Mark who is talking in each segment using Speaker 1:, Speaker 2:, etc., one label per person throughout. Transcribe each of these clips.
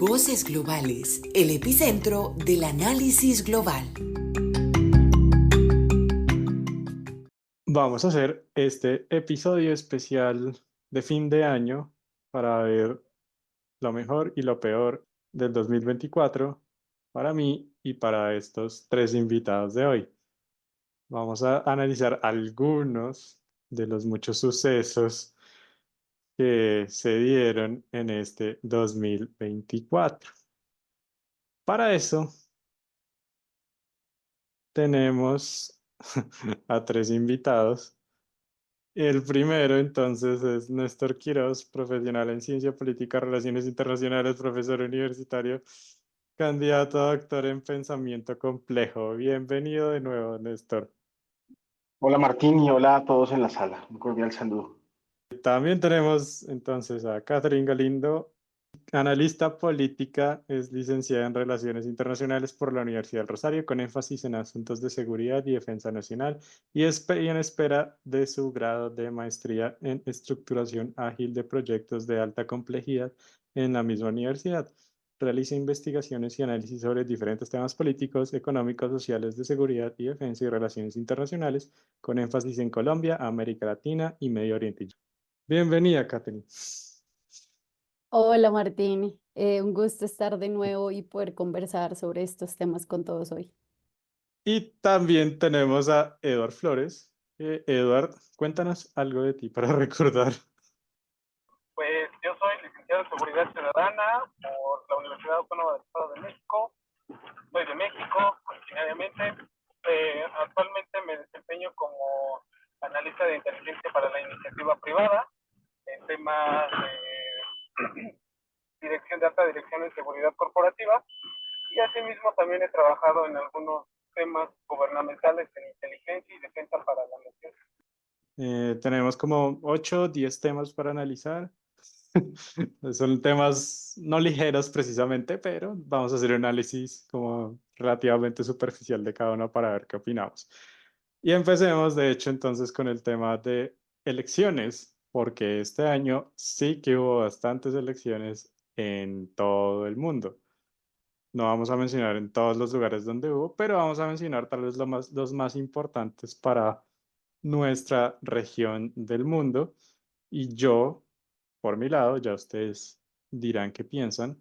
Speaker 1: Voces Globales, el epicentro del análisis global.
Speaker 2: Vamos a hacer este episodio especial de fin de año para ver lo mejor y lo peor del 2024 para mí y para estos tres invitados de hoy. Vamos a analizar algunos de los muchos sucesos que se dieron en este 2024. Para eso tenemos a tres invitados. El primero, entonces, es Néstor Quirós, profesional en Ciencia Política, Relaciones Internacionales, profesor universitario, candidato a doctor en Pensamiento Complejo. Bienvenido de nuevo, Néstor.
Speaker 3: Hola Martín y hola a todos en la sala. Un cordial saludo.
Speaker 2: También tenemos entonces a Catherine Galindo, analista política, es licenciada en Relaciones Internacionales por la Universidad del Rosario, con énfasis en asuntos de seguridad y defensa nacional y en espera de su grado de maestría en estructuración ágil de proyectos de alta complejidad en la misma universidad. Realiza investigaciones y análisis sobre diferentes temas políticos, económicos, sociales, de seguridad y defensa y relaciones internacionales, con énfasis en Colombia, América Latina y Medio Oriente. Bienvenida, Catherine.
Speaker 4: Hola Martín, un gusto estar de nuevo y poder conversar sobre estos temas con todos hoy.
Speaker 2: Y también tenemos a Eduard Flores. Eduard, cuéntanos algo de ti para recordar.
Speaker 5: Pues yo soy licenciado en Seguridad Ciudadana por la Universidad Autónoma del Estado de México. Soy de México, originariamente. Actualmente me desempeño como analista de inteligencia para la iniciativa privada en temas de dirección de alta dirección en seguridad corporativa, y asimismo también he trabajado en algunos temas gubernamentales en inteligencia y defensa para la nación.
Speaker 2: Tenemos como 8 o 10 temas para analizar. Son temas no ligeros precisamente, pero vamos a hacer un análisis como relativamente superficial de cada uno para ver qué opinamos. Y empecemos, de hecho, entonces con el tema de elecciones, porque este año sí que hubo bastantes elecciones en todo el mundo. No vamos a mencionar en todos los lugares donde hubo, pero vamos a mencionar tal vez los más importantes para nuestra región del mundo. Y yo, por mi lado, ya ustedes dirán qué piensan.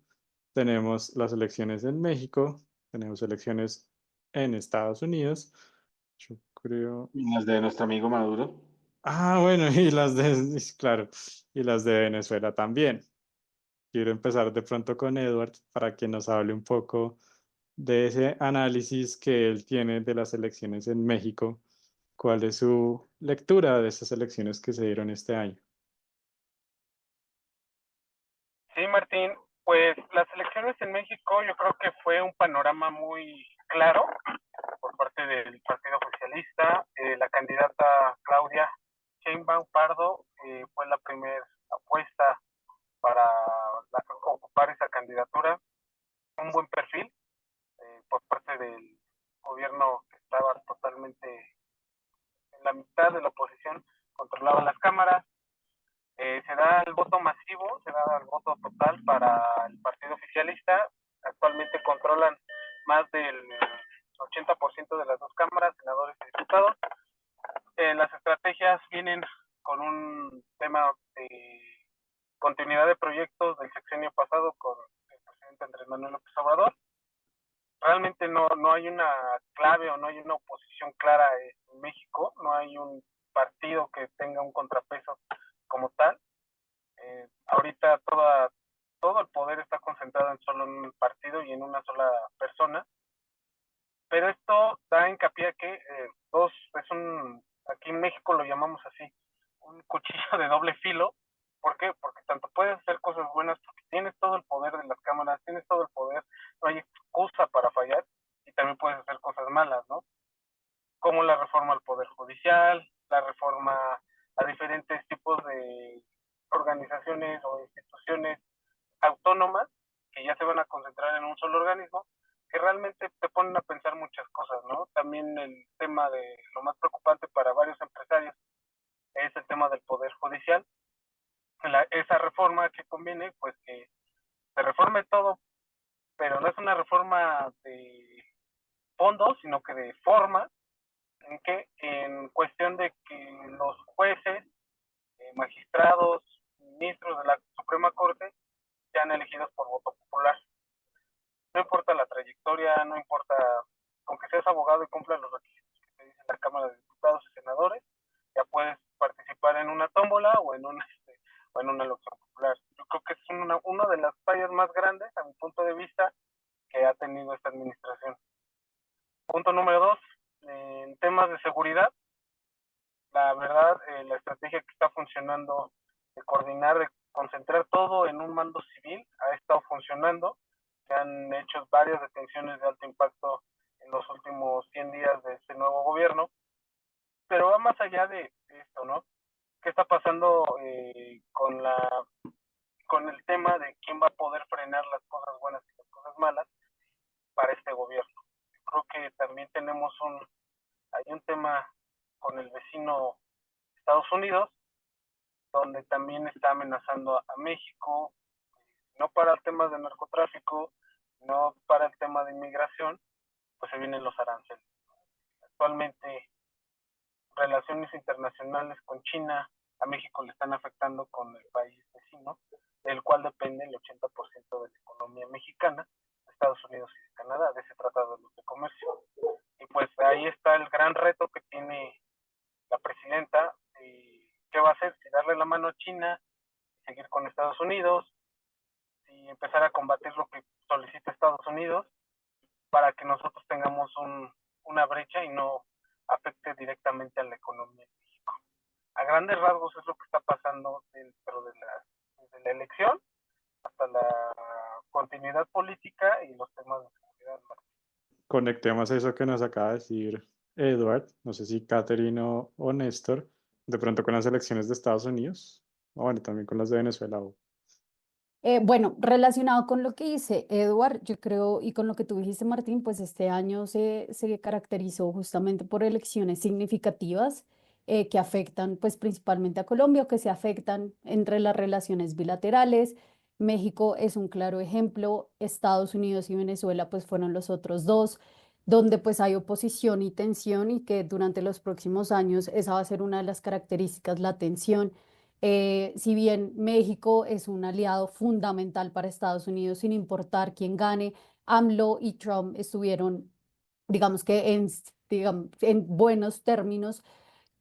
Speaker 2: Tenemos las elecciones en México, tenemos elecciones en Estados Unidos. Yo creo.
Speaker 3: Y las de nuestro amigo Maduro.
Speaker 2: Ah, bueno, y las de, claro, y las de Venezuela también. Quiero empezar de pronto con Edward para que nos hable un poco de ese análisis que él tiene de las elecciones en México. ¿Cuál es su lectura de esas elecciones que se dieron este año?
Speaker 5: Sí, Martín, pues las elecciones en México yo creo que fue un panorama muy claro por parte del Partido Oficialista. La candidata Claudia Sheinbaum Pardo fue la primera apuesta para ocupar esa candidatura. Un buen perfil por parte del gobierno, que estaba totalmente en la mitad de la oposición, controlaba las cámaras. Se da el voto masivo, se da el voto total para el partido oficialista. Actualmente controlan más del 80% de las dos cámaras, senadores y diputados. Las estrategias vienen con un tema de continuidad de proyectos del sexenio pasado con el presidente Andrés Manuel López Obrador. Realmente no hay una clave o no hay una oposición clara en México, no hay un partido que tenga un contrapeso como tal. Ahorita todo el poder está concentrado en solo un partido y en una sola persona, pero esto da hincapié a que aquí en México lo llamamos así, un cuchillo de doble filo. ¿Por qué? Porque tanto puedes hacer cosas buenas porque tienes todo el poder de las cámaras, tienes todo el poder, no hay excusa para fallar, y también puedes hacer cosas malas, ¿no? Como la reforma al Poder Judicial, la reforma a diferentes tipos de organizaciones o instituciones autónomas que ya se van a concentrar en un solo organismo, que realmente te ponen a pensar muchas cosas, ¿no? También el tema de lo más preocupante para varios empresarios es el tema del Poder Judicial. Esa reforma que conviene, pues que se reforme todo pero no es una reforma de fondo, sino que de forma, en cuestión de que los jueces, magistrados, ministros de la Suprema Corte sean elegidos por voto popular. No importa la trayectoria, no importa, con que seas abogado y cumplas los requisitos que te dice la Cámara de Diputados y Senadores, ya puedes participar en una tómbola o en una elección popular. Yo creo que es una de las fallas más grandes, a mi punto de vista, que ha tenido esta administración. Punto número 2, en temas de seguridad, la verdad, la estrategia que está funcionando de coordinar, de concentrar todo en un mando civil, ha estado funcionando. Se han hecho varias detenciones de alto impacto en los últimos 100 días de este nuevo gobierno, pero va más allá de esto, ¿no? ¿Qué está pasando con el tema de quién va a poder frenar las cosas buenas y las cosas malas para este gobierno? Creo que también hay un tema con el vecino Estados Unidos, donde también está amenazando a México, no para el tema de narcotráfico, no para el tema de inmigración, pues se vienen los aranceles. Actualmente, relaciones internacionales con China, a México le están afectando con el país vecino, del cual depende el 80% de la economía mexicana, de Estados Unidos y de Canadá, de ese tratado de libre comercio. Y pues ahí está el gran reto que tiene la presidenta, ¿qué va a hacer? Si darle la mano a China, seguir con Estados Unidos, si empezar a combatir lo que solicita Estados Unidos, para que nosotros tengamos una brecha y no afecte directamente a la economía de México. A grandes rasgos es lo que está pasando dentro desde la elección hasta la continuidad política y los temas de seguridad.
Speaker 2: Conectemos eso que nos acaba de decir Edward, no sé si Catherine o Néstor, de pronto con las elecciones de Estados Unidos, o bueno, también con las de Venezuela.
Speaker 4: Bueno, relacionado con lo que dice Edward, yo creo, y con lo que tú dijiste, Martín, pues este año se caracterizó justamente por elecciones significativas que afectan pues principalmente a Colombia o que se afectan entre las relaciones bilaterales. México es un claro ejemplo, Estados Unidos y Venezuela pues fueron los otros dos, donde pues hay oposición y tensión y que durante los próximos años esa va a ser una de las características, la tensión. Si bien México es un aliado fundamental para Estados Unidos, sin importar quién gane, AMLO y Trump estuvieron, digamos que en buenos términos.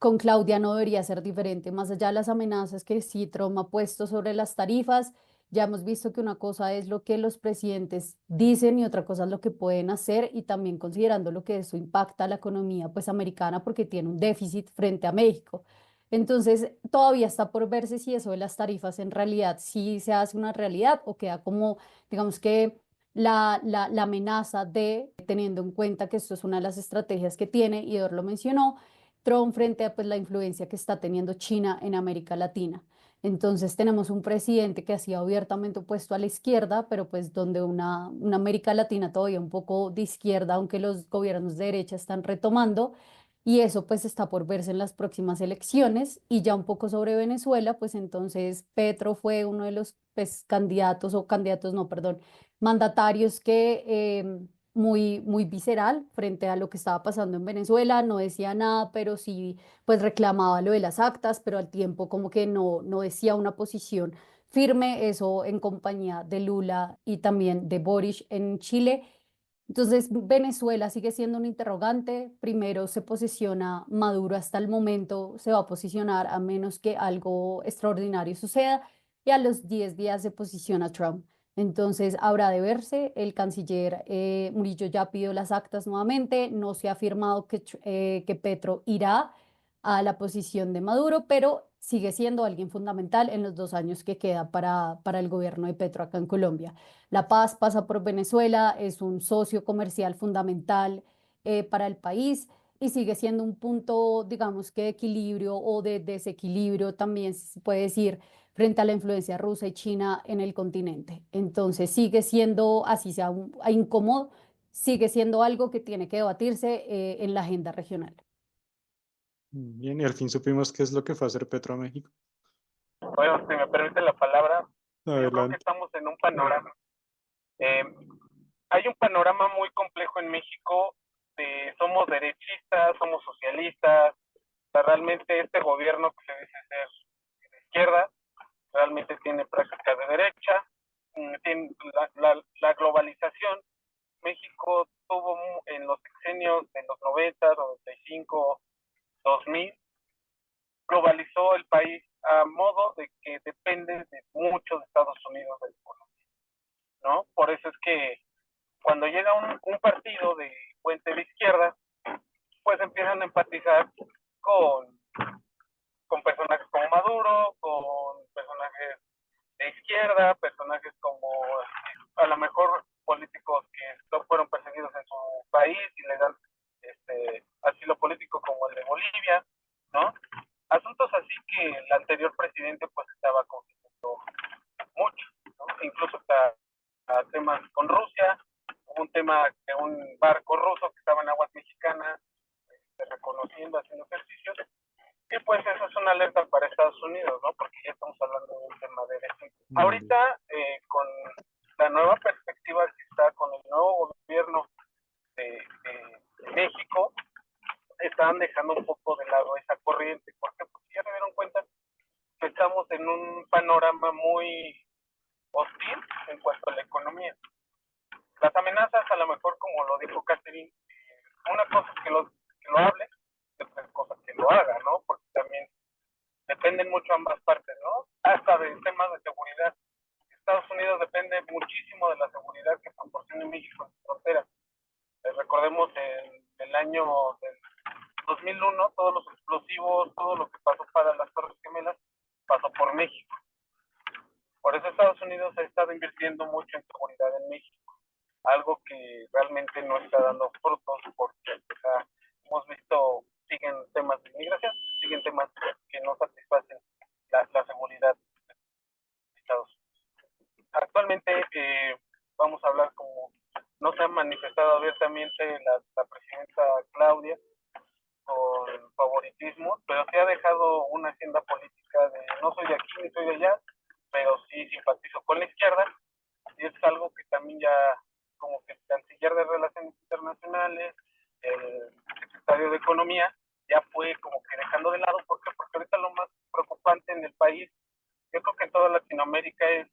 Speaker 4: Con Claudia no debería ser diferente, más allá de las amenazas que sí Trump ha puesto sobre las tarifas. Ya hemos visto que una cosa es lo que los presidentes dicen y otra cosa es lo que pueden hacer y también considerando lo que eso impacta a la economía pues americana porque tiene un déficit frente a México. Entonces, todavía está por verse si eso de las tarifas en realidad sí se hace una realidad o queda como, digamos que la amenaza de, teniendo en cuenta que esto es una de las estrategias que tiene, y Edward lo mencionó, Trump frente a pues, la influencia que está teniendo China en América Latina. Entonces tenemos un presidente que ha sido abiertamente opuesto a la izquierda, pero pues donde una América Latina todavía un poco de izquierda, aunque los gobiernos de derecha están retomando, y eso pues está por verse en las próximas elecciones. Y ya un poco sobre Venezuela, pues entonces Petro fue uno de los pues, candidatos, o candidatos, no, perdón, mandatarios que muy visceral frente a lo que estaba pasando en Venezuela, no decía nada, pero sí pues reclamaba lo de las actas, pero al tiempo como que no decía una posición firme, eso en compañía de Lula y también de Boric en Chile. Entonces, Venezuela sigue siendo un interrogante. Primero se posiciona Maduro hasta el momento, se va a posicionar a menos que algo extraordinario suceda, y a los 10 días se posiciona Trump. Entonces, habrá de verse. El canciller Murillo ya pidió las actas nuevamente. No se ha afirmado que Petro irá a la posición de Maduro, pero sigue siendo alguien fundamental en los 2 años que queda para el gobierno de Petro acá en Colombia. La paz pasa por Venezuela, es un socio comercial fundamental para el país y sigue siendo un punto, digamos que de equilibrio o de desequilibrio, también se puede decir, frente a la influencia rusa y China en el continente. Entonces sigue siendo, así sea incómodo, sigue siendo algo que tiene que debatirse en la agenda regional.
Speaker 2: Bien, y al fin supimos qué es lo que fue a hacer Petro a México.
Speaker 5: Bueno, si me permite la palabra, yo creo que
Speaker 2: Adelante.
Speaker 5: estamos en un panorama. hay un panorama muy complejo en México de somos derechistas, somos socialistas, o sea, realmente este gobierno que se dice ser de izquierda, realmente tiene prácticas de derecha, tiene la globalización. México tuvo en los sexenios de los 90, 95, 2000, globalizó el país a modo de que depende de muchos Estados Unidos de la economía, ¿no? Por eso es que cuando llega un partido de puente de izquierda, pues empiezan a empatizar con, con personajes como Maduro, con personajes de izquierda, personajes como a lo mejor políticos que fueron perseguidos en su país y le dan asilo político como el de Bolivia, ¿no? Asuntos así que el anterior presidente pues estaba considerando mucho, ¿no? Incluso hasta temas con Rusia, hubo un tema de un barco ruso que estaba en aguas mexicanas, reconociendo, haciendo ejercicios, y pues eso es una alerta para Estados Unidos, ¿no? Porque ya estamos hablando de un tema de vecino. Ahorita, con la nueva perspectiva que está con el nuevo gobierno de México, están dejando un poco de lado esa corriente. ¿Por qué? Porque ya se dieron cuenta que estamos en un panorama muy hostil en cuanto a la economía. Las amenazas, a lo mejor, como lo dijo Catherine, una cosa es que lo hable, y otra cosa es que lo haga, ¿no? Porque también dependen mucho ambas partes, ¿no? Hasta de temas de seguridad. Estados Unidos depende muchísimo de la seguridad que proporciona México en su frontera. Recordemos en el año del 2001, todos los explosivos, todo lo que pasó para las Torres Gemelas, pasó por México. Por eso Estados Unidos ha estado invirtiendo mucho en seguridad en México, algo que realmente no está dando frutos porque hemos visto, siguen temas de inmigración, siguen temas que no satisfacen la seguridad de Estados Unidos. Actualmente vamos a hablar como no se ha manifestado abiertamente la presidenta Claudia con favoritismo, pero sí ha dejado una agenda política de no soy de aquí ni soy de allá, pero sí simpatizo con la izquierda, y es algo que también ya como que el canciller de Relaciones Internacionales, el secretario de Economía, ya fue como que dejando de lado. ¿Por qué? Porque ahorita lo más preocupante en el país, yo creo que en toda Latinoamérica, es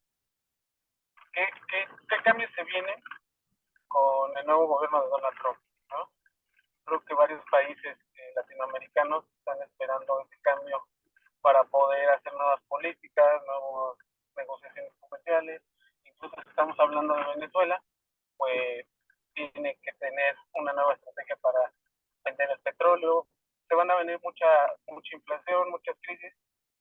Speaker 5: qué cambios se vienen con el nuevo gobierno de Donald Trump, ¿no? Creo que varios países latinoamericanos están esperando ese cambio para poder hacer nuevas políticas, nuevas negociaciones comerciales. Incluso si estamos hablando de Venezuela, pues tiene que tener una nueva estrategia para vender el petróleo. Se van a venir mucha inflación, muchas crisis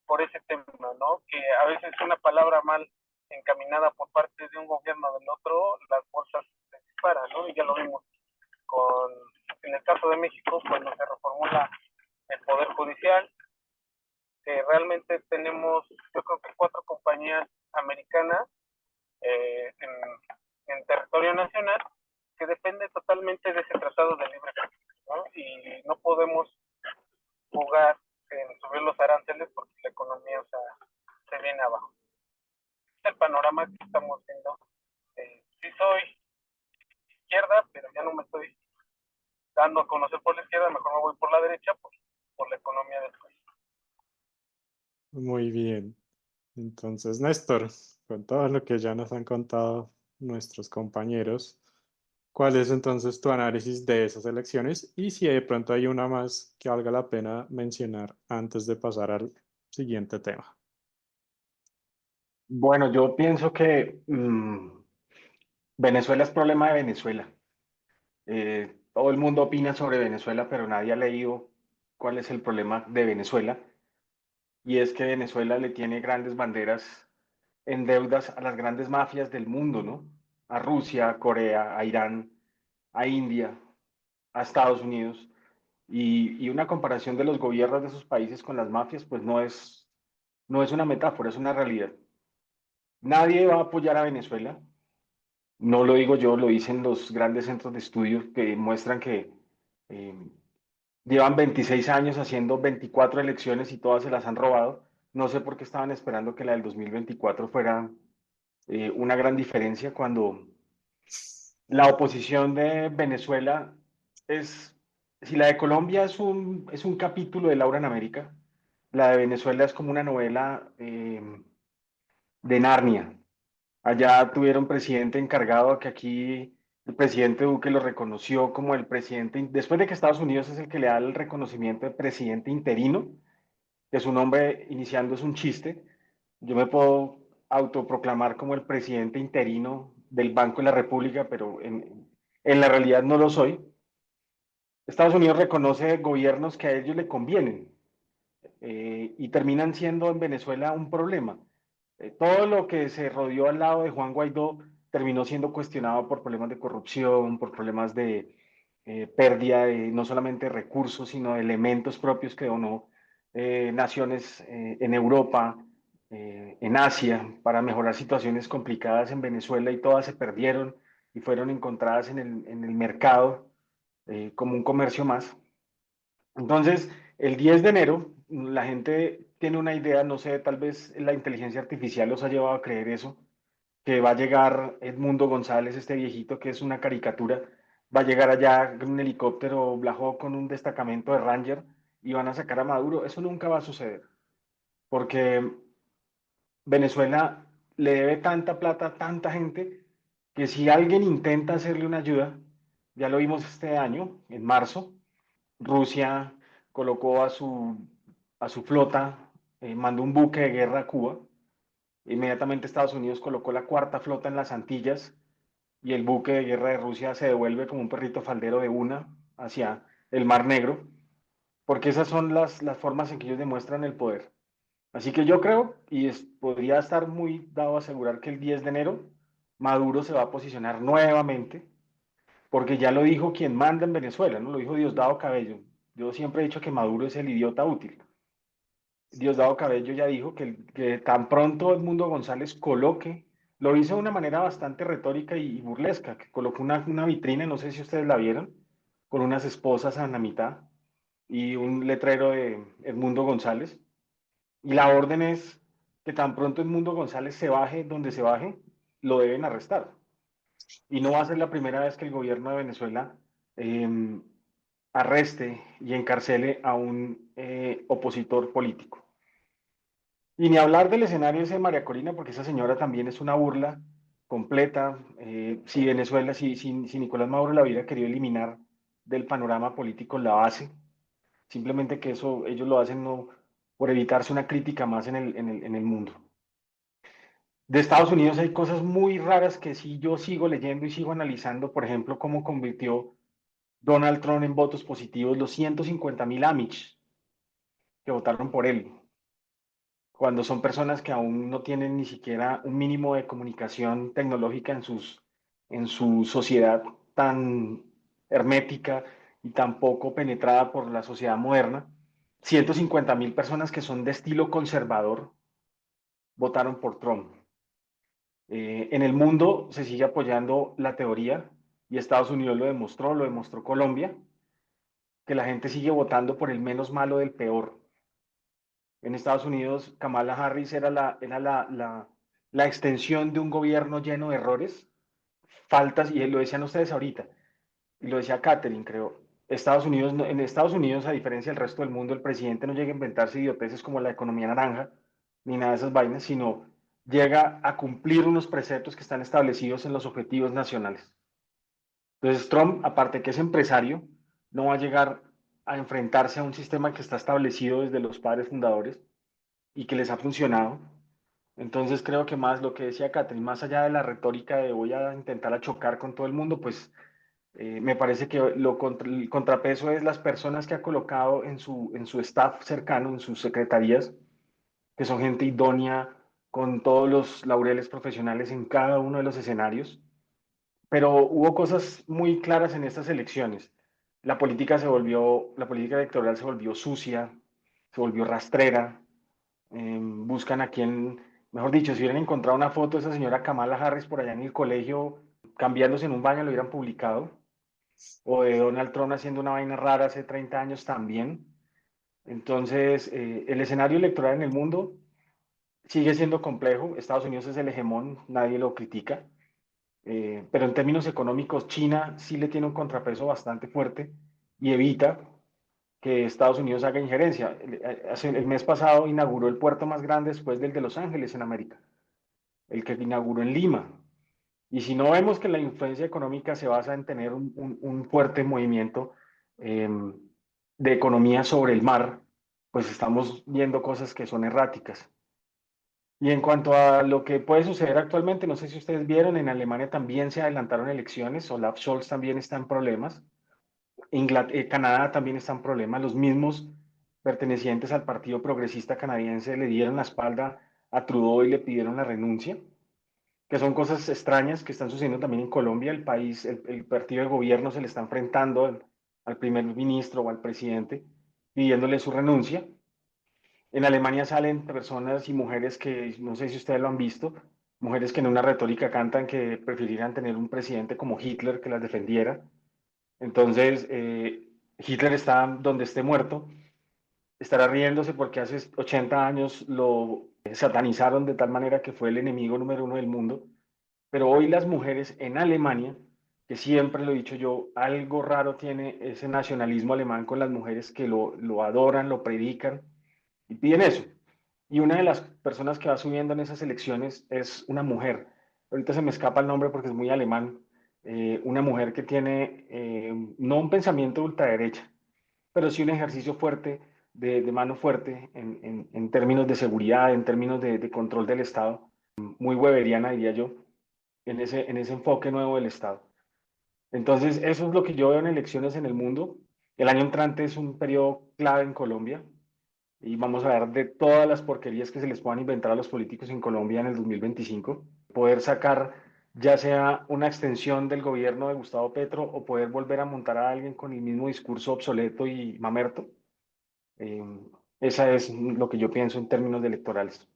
Speaker 5: por ese tema, ¿no? Que a veces una palabra mal encaminada por parte de un gobierno del otro, las bolsas se disparan, ¿no? Y ya lo vimos en el caso de México, cuando se reformula el Poder Judicial. Realmente tenemos, yo creo que 4 compañías americanas en territorio nacional que depende totalmente de ese tratado de libre comercio, ¿no? Y no podemos jugar en subir los aranceles porque la economía se viene abajo. Es el panorama que estamos viendo. Sí soy izquierda, pero ya no me estoy dando a conocer por la izquierda, mejor me voy por la derecha por la economía del país.
Speaker 2: Muy bien. Entonces, Néstor, con todo lo que ya nos han contado nuestros compañeros, ¿cuál es entonces tu análisis de esas elecciones? Y si de pronto hay una más que valga la pena mencionar antes de pasar al siguiente tema.
Speaker 3: Bueno, yo pienso que Venezuela es problema de Venezuela. Todo el mundo opina sobre Venezuela, pero nadie ha leído cuál es el problema de Venezuela. Y es que Venezuela le tiene grandes banderas en deudas a las grandes mafias del mundo, ¿no? A Rusia, a Corea, a Irán, a India, a Estados Unidos. Y una comparación de los gobiernos de esos países con las mafias, pues no es una metáfora, es una realidad. Nadie va a apoyar a Venezuela. No lo digo yo, lo dicen los grandes centros de estudios que muestran que eh, llevan 26 años haciendo 24 elecciones y todas se las han robado. No sé por qué estaban esperando que la del 2024 fuera una gran diferencia cuando La oposición de Venezuela si la de Colombia es un capítulo de Laura en América, la de Venezuela es como una novela de Narnia. Allá tuvieron presidente encargado que aquí el presidente Duque lo reconoció como el presidente, después de que Estados Unidos es el que le da el reconocimiento de presidente interino, que su nombre iniciando es un chiste, yo me puedo autoproclamar como el presidente interino del Banco de la República, pero en la realidad no lo soy. Estados Unidos reconoce gobiernos que a ellos le convienen y terminan siendo en Venezuela un problema. Todo lo que se rodeó al lado de Juan Guaidó terminó siendo cuestionado por problemas de corrupción, por problemas de pérdida de no solamente recursos, sino de elementos propios que donó naciones en Europa, en Asia, para mejorar situaciones complicadas en Venezuela y todas se perdieron y fueron encontradas en el mercado como un comercio más. Entonces, el 10 de enero, la gente tiene una idea, no sé, tal vez la inteligencia artificial los ha llevado a creer eso, que va a llegar Edmundo González, este viejito que es una caricatura, va a llegar allá en un helicóptero Blajo con un destacamento de Ranger y van a sacar a Maduro. Eso nunca va a suceder, porque Venezuela le debe tanta plata a tanta gente que si alguien intenta hacerle una ayuda, ya lo vimos este año, en marzo, Rusia colocó a su flota, mandó un buque de guerra a Cuba. Inmediatamente Estados Unidos colocó la cuarta flota en las Antillas y el buque de guerra de Rusia se devuelve como un perrito faldero de una hacia el Mar Negro, porque esas son las formas en que ellos demuestran el poder. Así que yo creo, podría estar muy dado a asegurar que el 10 de enero Maduro se va a posicionar nuevamente porque ya lo dijo quien manda en Venezuela, ¿no? Lo dijo Diosdado Cabello. Yo siempre he dicho que Maduro es el idiota útil. Diosdado Cabello ya dijo que tan pronto Edmundo González coloque, lo hizo de una manera bastante retórica y burlesca, que colocó una vitrina, no sé si ustedes la vieron, con unas esposas a la mitad y un letrero de Edmundo González. Y la orden es que tan pronto Edmundo González se baje donde se baje, lo deben arrestar. Y no va a ser la primera vez que el gobierno de Venezuela eh, arreste y encarcele a un opositor político. Y ni hablar del escenario ese de María Corina, porque esa señora también es una burla completa. Si Venezuela, si Nicolás Maduro la hubiera querido eliminar del panorama político, la hace. Simplemente que eso ellos lo hacen no, por evitarse una crítica más en el mundo. De Estados Unidos hay cosas muy raras que sí yo sigo leyendo y sigo analizando, por ejemplo, cómo convirtió Donald Trump en votos positivos los 150.000 Amish que votaron por él, cuando son personas que aún no tienen ni siquiera un mínimo de comunicación tecnológica en su sociedad tan hermética y tan poco penetrada por la sociedad moderna. 150.000 personas que son de estilo conservador votaron por Trump. En el mundo se sigue apoyando la teoría y Estados Unidos lo demostró Colombia, que la gente sigue votando por el menos malo del peor. En Estados Unidos, Kamala Harris era la extensión de un gobierno lleno de errores, faltas, y lo decían ustedes ahorita, y lo decía Catherine, creo. En Estados Unidos, a diferencia del resto del mundo, el presidente no llega a inventarse idioteces como la economía naranja, ni nada de esas vainas, sino llega a cumplir unos preceptos que están establecidos en los objetivos nacionales. Entonces, Trump, aparte que es empresario, no va a llegar a enfrentarse a un sistema que está establecido desde los padres fundadores y que les ha funcionado. Entonces creo que más lo que decía Catherine, más allá de la retórica de voy a intentar a chocar con todo el mundo, pues me parece que el contrapeso es las personas que ha colocado en su staff cercano, en sus secretarías, que son gente idónea, con todos los laureles profesionales en cada uno de los escenarios. Pero hubo cosas muy claras en estas elecciones. La política electoral se volvió sucia, se volvió rastrera, buscan a quien, mejor dicho, si hubieran encontrado una foto de esa señora Kamala Harris por allá en el colegio cambiándose en un baño, lo hubieran publicado, o de Donald Trump haciendo una vaina rara hace 30 años también. Entonces, el escenario electoral en el mundo sigue siendo complejo. Estados Unidos es el hegemón, nadie lo critica. pero en términos económicos, China sí le tiene un contrapeso bastante fuerte y evita que Estados Unidos haga injerencia. El mes pasado inauguró el puerto más grande después del de Los Ángeles en América, el que inauguró en Lima. Y si no vemos que la influencia económica se basa en tener un fuerte movimiento eh, de economía sobre el mar, pues estamos viendo cosas que son erráticas. Y en cuanto a lo que puede suceder actualmente, no sé si ustedes vieron, en Alemania también se adelantaron elecciones, Olaf Scholz también está en problemas, Canadá también está en problemas, los mismos pertenecientes al Partido Progresista Canadiense le dieron la espalda a Trudeau y le pidieron la renuncia, que son cosas extrañas que están sucediendo también en Colombia. El país, el partido de gobierno se le está enfrentando al primer ministro o al presidente pidiéndole su renuncia. En Alemania salen personas y mujeres que, no sé si ustedes lo han visto, mujeres que en una retórica cantan que preferirían tener un presidente como Hitler que las defendiera. Entonces, Hitler está donde esté muerto, estará riéndose porque hace 80 años lo satanizaron de tal manera que fue el enemigo número uno del mundo. Pero hoy las mujeres en Alemania, que siempre lo he dicho yo, algo raro tiene ese nacionalismo alemán con las mujeres que lo adoran, lo predican y piden eso. Y una de las personas que va subiendo en esas elecciones es una mujer. Ahorita se me escapa el nombre porque es muy alemán. Una mujer que tiene no un pensamiento de ultraderecha, pero sí un ejercicio fuerte, de mano fuerte en términos de seguridad, en términos de control del Estado. Muy weberiana, diría yo, en ese enfoque nuevo del Estado. Entonces, eso es lo que yo veo en elecciones en el mundo. El año entrante es un periodo clave en Colombia y vamos a ver de todas las porquerías que se les puedan inventar a los políticos en Colombia en el 2025. Poder sacar ya sea una extensión del gobierno de Gustavo Petro o poder volver a montar a alguien con el mismo discurso obsoleto y mamerto. Eh, Esa es lo que yo pienso en términos de electorales.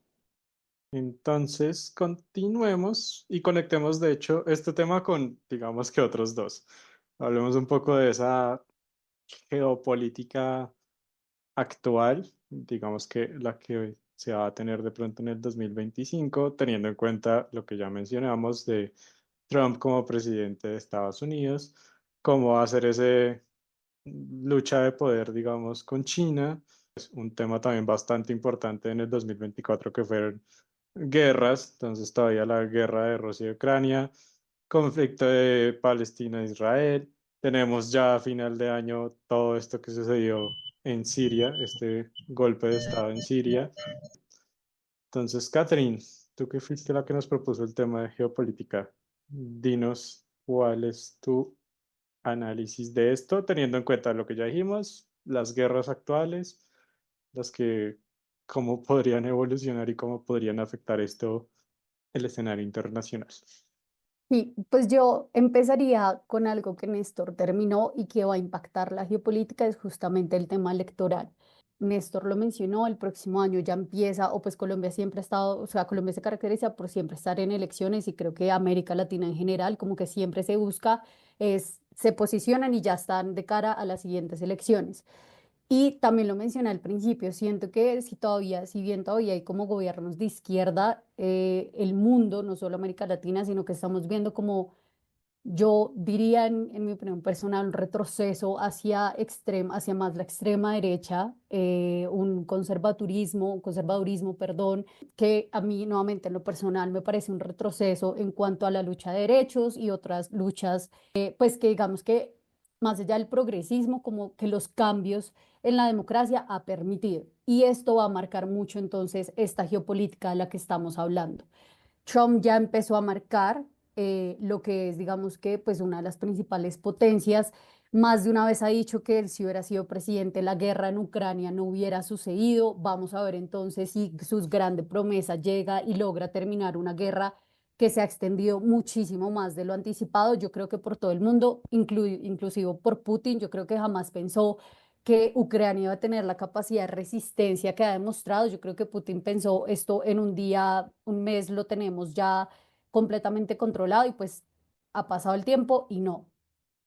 Speaker 2: Entonces, continuemos y conectemos, de hecho, este tema con, digamos que otros dos. Hablemos un poco de esa geopolítica actual, digamos que la que se va a tener de pronto en el 2025, teniendo en cuenta lo que ya mencionamos de Trump como presidente de Estados Unidos, cómo va a ser ese lucha de poder, digamos, con China. Es un tema también bastante importante en el 2024 que fueron guerras, entonces todavía la guerra de Rusia y Ucrania, conflicto de Palestina-Israel, tenemos ya a final de año todo esto que sucedió en Siria, este golpe de Estado en Siria. Entonces, Catherine, tú que fuiste la que nos propuso el tema de geopolítica, dinos cuál es tu análisis de esto, teniendo en cuenta lo que ya dijimos, las guerras actuales, las que, cómo podrían evolucionar y cómo podrían afectar esto el escenario internacional.
Speaker 4: Sí, pues yo empezaría con algo que Néstor terminó y que va a impactar la geopolítica, es justamente el tema electoral. Néstor lo mencionó, el próximo año ya empieza, o pues Colombia siempre ha estado, o sea, Colombia se caracteriza por siempre estar en elecciones y creo que América Latina en general, como que siempre se busca, se posicionan y ya están de cara a las siguientes elecciones. Y también lo mencioné al principio, siento que si todavía, si bien todavía hay como gobiernos de izquierda, el mundo, no solo América Latina, sino que estamos viendo como yo diría, en mi opinión personal, un retroceso hacia más la extrema derecha, un conservadurismo, perdón, que a mí nuevamente en lo personal me parece un retroceso en cuanto a la lucha de derechos y otras luchas, pues que digamos que más allá del progresismo, como que los cambios en la democracia ha permitido. Y esto va a marcar mucho entonces esta geopolítica de la que estamos hablando. Trump ya empezó a marcar lo que es, digamos que, pues una de las principales potencias. Más de una vez ha dicho que él, si hubiera sido presidente, la guerra en Ucrania no hubiera sucedido. Vamos a ver entonces si sus grandes promesas llega y logra terminar una guerra que se ha extendido muchísimo más de lo anticipado. Yo creo que por todo el mundo, inclusive por Putin, yo creo que jamás pensó que Ucrania iba a tener la capacidad de resistencia que ha demostrado. Yo creo que Putin pensó esto en un día, un mes lo tenemos ya completamente controlado y pues ha pasado el tiempo y no.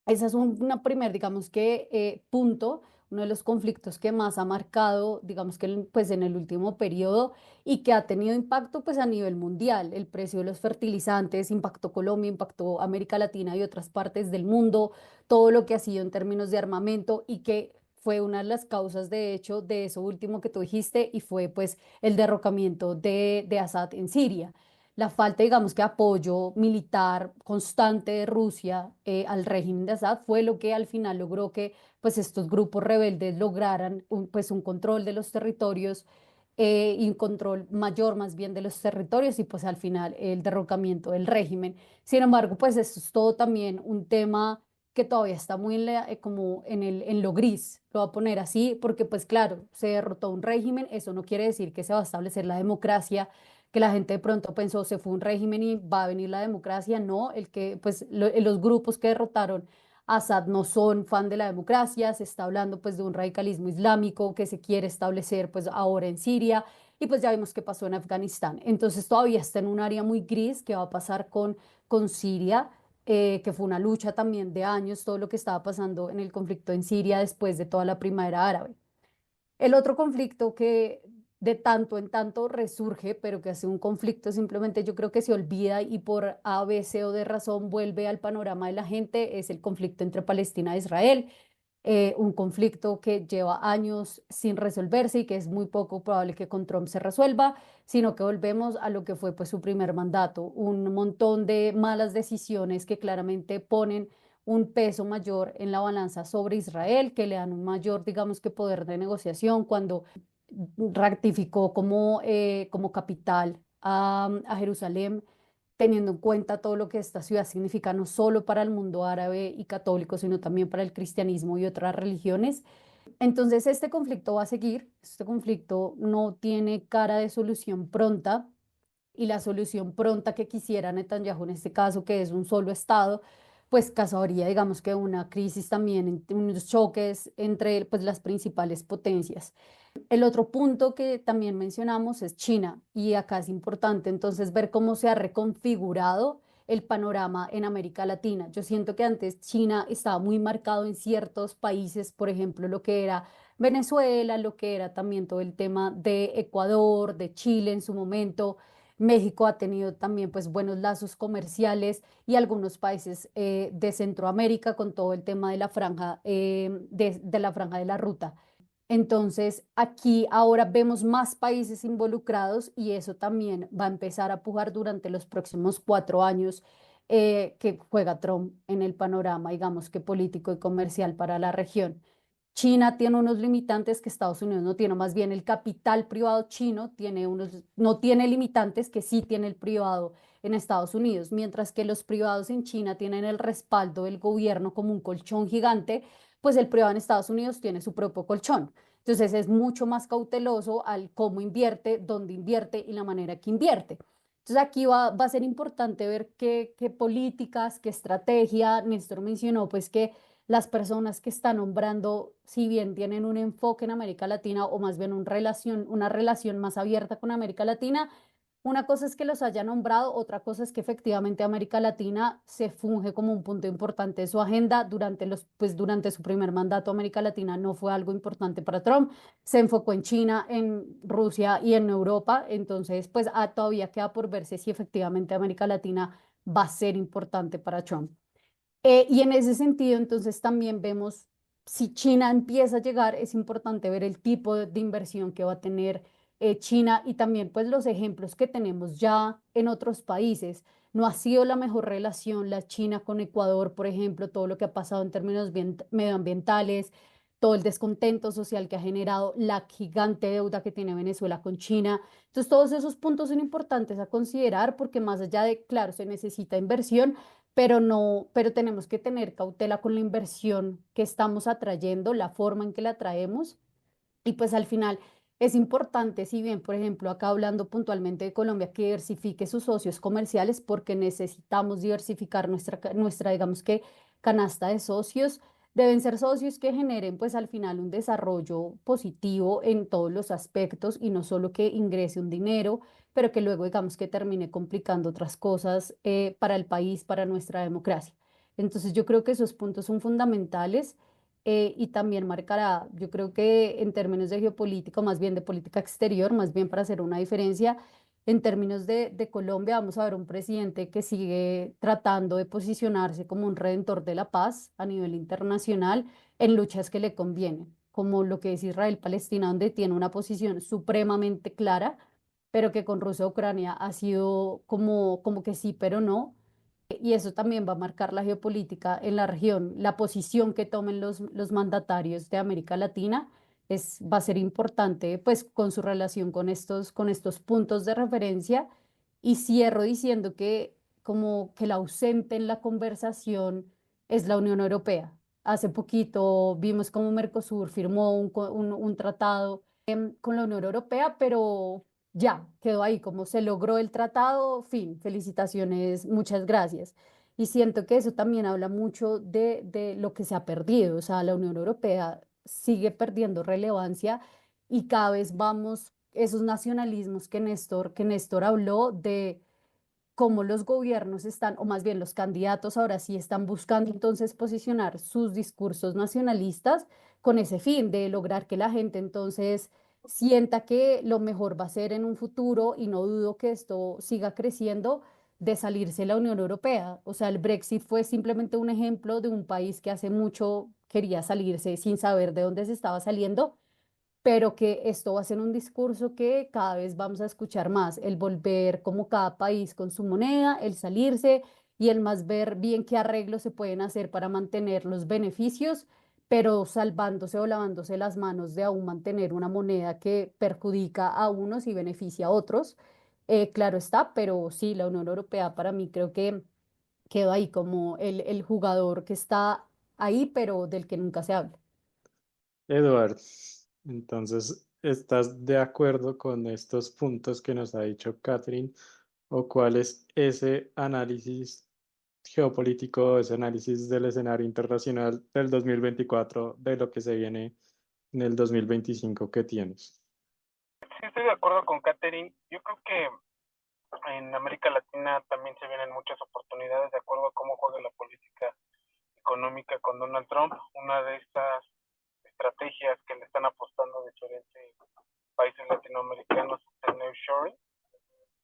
Speaker 4: Ese es una primer, digamos que, punto, uno de los conflictos que más ha marcado, digamos que pues en el último periodo y que ha tenido impacto pues a nivel mundial. El precio de los fertilizantes impactó Colombia, impactó América Latina y otras partes del mundo, todo lo que ha sido en términos de armamento y que fue una de las causas de hecho de eso último que tú dijiste y fue pues el derrocamiento de Assad en Siria. La falta, digamos que apoyo militar constante de Rusia al régimen de Assad fue lo que al final logró que pues estos grupos rebeldes lograran pues un control de los territorios y un control mayor más bien de los territorios y pues al final el derrocamiento del régimen. Sin embargo, pues esto es todo también un tema que todavía está muy como en lo gris, lo voy a poner así, porque pues claro, se derrotó un régimen, eso no quiere decir que se va a establecer la democracia, que la gente de pronto pensó se fue un régimen y va a venir la democracia, no, el que pues los grupos que derrotaron a Assad no son fan de la democracia, se está hablando pues de un radicalismo islámico que se quiere establecer pues ahora en Siria y pues ya vimos qué pasó en Afganistán. Entonces todavía está en un área muy gris que va a pasar con Siria, que fue una lucha también de años, todo lo que estaba pasando en el conflicto en Siria después de toda la primavera árabe. El otro conflicto que de tanto en tanto resurge, pero que hace un conflicto simplemente yo creo que se olvida y por A, B, C o de razón vuelve al panorama de la gente, es el conflicto entre Palestina e Israel, un conflicto que lleva años sin resolverse y que es muy poco probable que con Trump se resuelva, sino que volvemos a lo que fue pues su primer mandato, un montón de malas decisiones que claramente ponen un peso mayor en la balanza sobre Israel, que le dan un mayor, digamos que poder de negociación cuando ratificó como capital a Jerusalén, teniendo en cuenta todo lo que esta ciudad significa no solo para el mundo árabe y católico, sino también para el cristianismo y otras religiones. Entonces, este conflicto va a seguir, este conflicto no tiene cara de solución pronta y la solución pronta que quisiera Netanyahu en este caso, que es un solo Estado, pues causaría, digamos que una crisis también, unos choques entre pues, las principales potencias. El otro punto que también mencionamos es China y acá es importante entonces ver cómo se ha reconfigurado el panorama en América Latina. Yo siento que antes China estaba muy marcado en ciertos países, por ejemplo, lo que era Venezuela, lo que era también todo el tema de Ecuador, de Chile en su momento. México ha tenido también pues buenos lazos comerciales y algunos países de Centroamérica con todo el tema de la franja de la franja de la ruta. Entonces, aquí ahora vemos más países involucrados y eso también va a empezar a pujar durante los próximos 4 años que juega Trump en el panorama, digamos que político y comercial para la región. China tiene unos limitantes que Estados Unidos no tiene, más bien el capital privado chino tiene no tiene limitantes que sí tiene el privado en Estados Unidos, mientras que los privados en China tienen el respaldo del gobierno como un colchón gigante, pues el privado en Estados Unidos tiene su propio colchón. Entonces es mucho más cauteloso al cómo invierte, dónde invierte y la manera que invierte. Entonces aquí va a ser importante ver qué políticas, qué estrategia. Néstor mencionó pues que las personas que está nombrando, si bien tienen un enfoque en América Latina o más bien una relación más abierta con América Latina, una cosa es que los haya nombrado, otra cosa es que efectivamente América Latina se funge como un punto importante de su agenda. Pues durante su primer mandato, América Latina no fue algo importante para Trump. Se enfocó en China, en Rusia y en Europa. Entonces, pues todavía queda por verse si efectivamente América Latina va a ser importante para Trump. Y en ese sentido, entonces también vemos, si China empieza a llegar, es importante ver el tipo de inversión que va a tener China y también pues los ejemplos que tenemos ya en otros países. No ha sido la mejor relación la China con Ecuador, por ejemplo, todo lo que ha pasado en términos medioambientales, todo el descontento social que ha generado, la gigante deuda que tiene Venezuela con China. Entonces, todos esos puntos son importantes a considerar porque más allá de, claro, se necesita inversión, pero no, pero tenemos que tener cautela con la inversión que estamos atrayendo, la forma en que la traemos y pues al final es importante, si bien, por ejemplo, acá hablando puntualmente de Colombia, que diversifique sus socios comerciales porque necesitamos diversificar nuestra, digamos que, canasta de socios. Deben ser socios que generen, pues al final, un desarrollo positivo en todos los aspectos y no solo que ingrese un dinero, pero que luego, digamos, que termine complicando otras cosas para el país, para nuestra democracia. Entonces, yo creo que esos puntos son fundamentales y también marcará, yo creo que en términos de geopolítica, o más bien de política exterior, más bien para hacer una diferencia, en términos de Colombia, vamos a ver un presidente que sigue tratando de posicionarse como un redentor de la paz a nivel internacional en luchas que le convienen, como lo que es Israel-Palestina, donde tiene una posición supremamente clara, pero que con Rusia-Ucrania ha sido como que sí, pero no. Y eso también va a marcar la geopolítica en la región. La posición que tomen los mandatarios de América Latina va a ser importante, pues, con su relación con estos puntos de referencia. Y cierro diciendo que como que el ausente en la conversación es la Unión Europea. Hace poquito vimos cómo Mercosur firmó un tratado con la Unión Europea, pero ya, quedó ahí, como se logró el tratado, fin, felicitaciones, muchas gracias. Y siento que eso también habla mucho de lo que se ha perdido, o sea, la Unión Europea sigue perdiendo relevancia y cada vez vamos, esos nacionalismos que Néstor habló de cómo los gobiernos están, o más bien los candidatos ahora sí están buscando entonces posicionar sus discursos nacionalistas con ese fin de lograr que la gente entonces sienta que lo mejor va a ser en un futuro, y no dudo que esto siga creciendo, de salirse de la Unión Europea. O sea, el Brexit fue simplemente un ejemplo de un país que hace mucho quería salirse sin saber de dónde se estaba saliendo, pero que esto va a ser un discurso que cada vez vamos a escuchar más, el volver como cada país con su moneda, el salirse y el más ver bien qué arreglos se pueden hacer para mantener los beneficios, pero salvándose o lavándose las manos de aún mantener una moneda que perjudica a unos y beneficia a otros. Claro está, pero sí, la Unión Europea para mí creo que quedó ahí como el jugador que está ahí, pero del que nunca se habla.
Speaker 2: Edward, entonces, ¿estás de acuerdo con estos puntos que nos ha dicho Catherine? ¿O cuál es ese análisis geopolítico, ese análisis del escenario internacional del 2024, de lo que se viene en el 2025 que tienes?
Speaker 5: Sí, estoy de acuerdo con Catherine. Yo creo que en América Latina también se vienen muchas oportunidades de acuerdo a cómo juega la política económica con Donald Trump. Una de estas estrategias que le están apostando a diferentes países latinoamericanos es el nearshoring.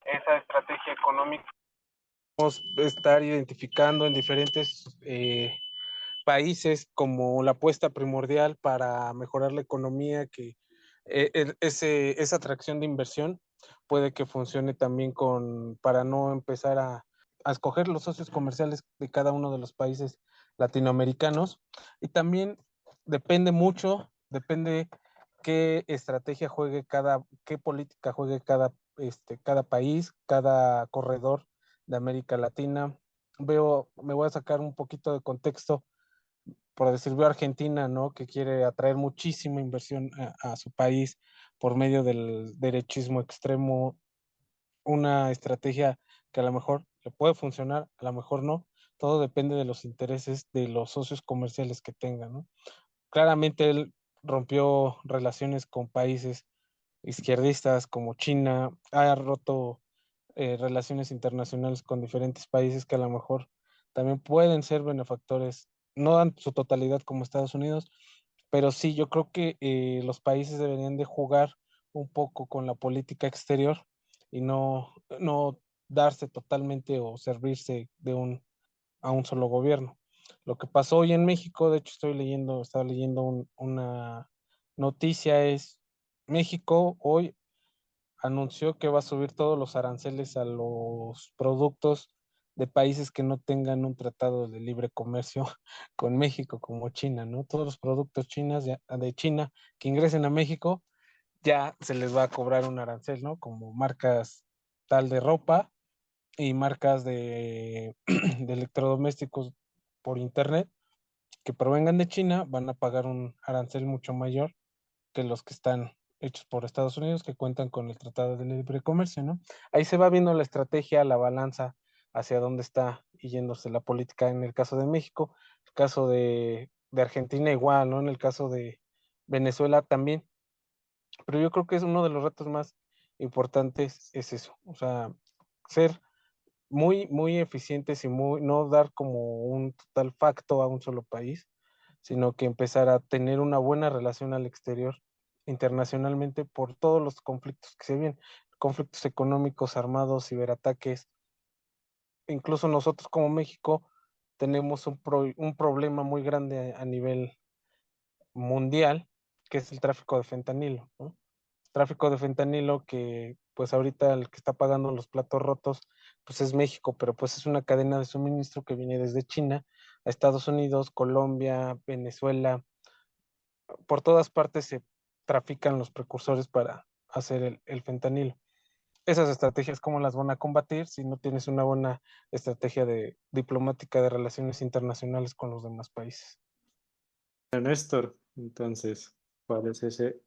Speaker 5: Esa estrategia económica vamos a estar identificando en diferentes países como la apuesta primordial para mejorar la economía, que esa atracción de inversión puede que funcione también para no empezar a escoger los socios comerciales de cada uno de los países latinoamericanos. Y también depende qué estrategia juegue qué política juegue cada país, cada corredor de América Latina. Me voy a sacar un poquito de contexto, por decir, veo a Argentina, ¿no? Que quiere atraer muchísima inversión a su país por medio del derechismo extremo, una estrategia que a lo mejor le puede funcionar, a lo mejor no. Todo depende de los intereses de los socios comerciales que tengan, ¿no? Claramente él rompió relaciones con países izquierdistas como China, ha roto relaciones internacionales con diferentes países que a lo mejor también pueden ser benefactores, no en su totalidad como Estados Unidos, pero sí, yo creo que los países deberían de jugar un poco con la política exterior y no darse totalmente o servirse a un solo gobierno. Lo que pasó hoy en México, de hecho estaba leyendo una noticia, es México hoy anunció que va a subir todos los aranceles a los productos de países que no tengan un tratado de libre comercio con México, como China, ¿no? Todos los productos de China que ingresen a México ya se les va a cobrar un arancel, ¿no? Como marcas tal de ropa y marcas de electrodomésticos por internet que provengan de China van a pagar un arancel mucho mayor que los que están hechos por Estados Unidos, que cuentan con el Tratado de Libre Comercio, ¿no? Ahí se va viendo la estrategia, la balanza hacia dónde está yéndose la política en el caso de México, el caso de Argentina igual, ¿no? En el caso de Venezuela también, pero yo creo que es uno de los retos más importantes es eso, o sea, ser muy eficientes y no dar como un total facto a un solo país,
Speaker 6: sino que empezar a tener una buena relación al exterior internacionalmente por todos los conflictos que se vienen, conflictos económicos, armados, ciberataques. Incluso nosotros como México tenemos un problema muy grande a nivel mundial, que es el tráfico de fentanilo, ¿no? Tráfico de fentanilo que pues ahorita el que está pagando los platos rotos pues es México, pero pues es una cadena de suministro que viene desde China a Estados Unidos, Colombia, Venezuela, por todas partes se trafican los precursores para hacer el fentanilo. Esas estrategias, ¿cómo las van a combatir si no tienes una buena estrategia diplomática de relaciones internacionales con los demás países?
Speaker 2: Néstor, entonces, ¿cuál es ese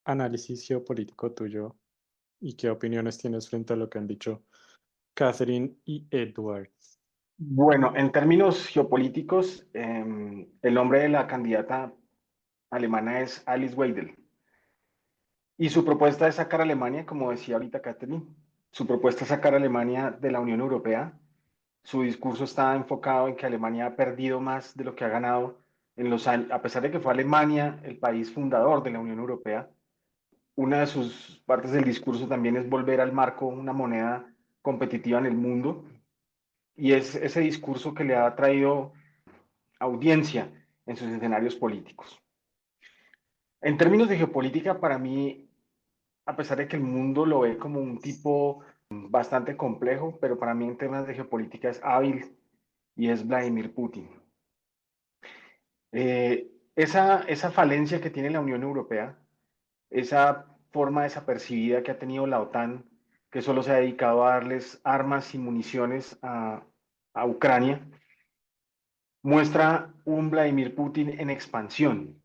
Speaker 2: análisis geopolítico tuyo y qué opiniones tienes frente a lo que han dicho Catherine y Edward?
Speaker 3: Bueno, en términos geopolíticos, el nombre de la candidata alemana es Alice Weidel. Y su propuesta es sacar a Alemania, como decía ahorita Catherine, su propuesta es sacar a Alemania de la Unión Europea. Su discurso está enfocado en que Alemania ha perdido más de lo que ha ganado en los años, a pesar de que fue Alemania el país fundador de la Unión Europea. Una de sus partes del discurso también es volver al marco una moneda competitiva en el mundo. Y es ese discurso que le ha traído audiencia en sus escenarios políticos. En términos de geopolítica, para mí, a pesar de que el mundo lo ve como un tipo bastante complejo, pero para mí en temas de geopolítica es hábil y es Vladimir Putin. Esa falencia que tiene la Unión Europea, esa forma desapercibida que ha tenido la OTAN, que solo se ha dedicado a darles armas y municiones a Ucrania, muestra un Vladimir Putin en expansión.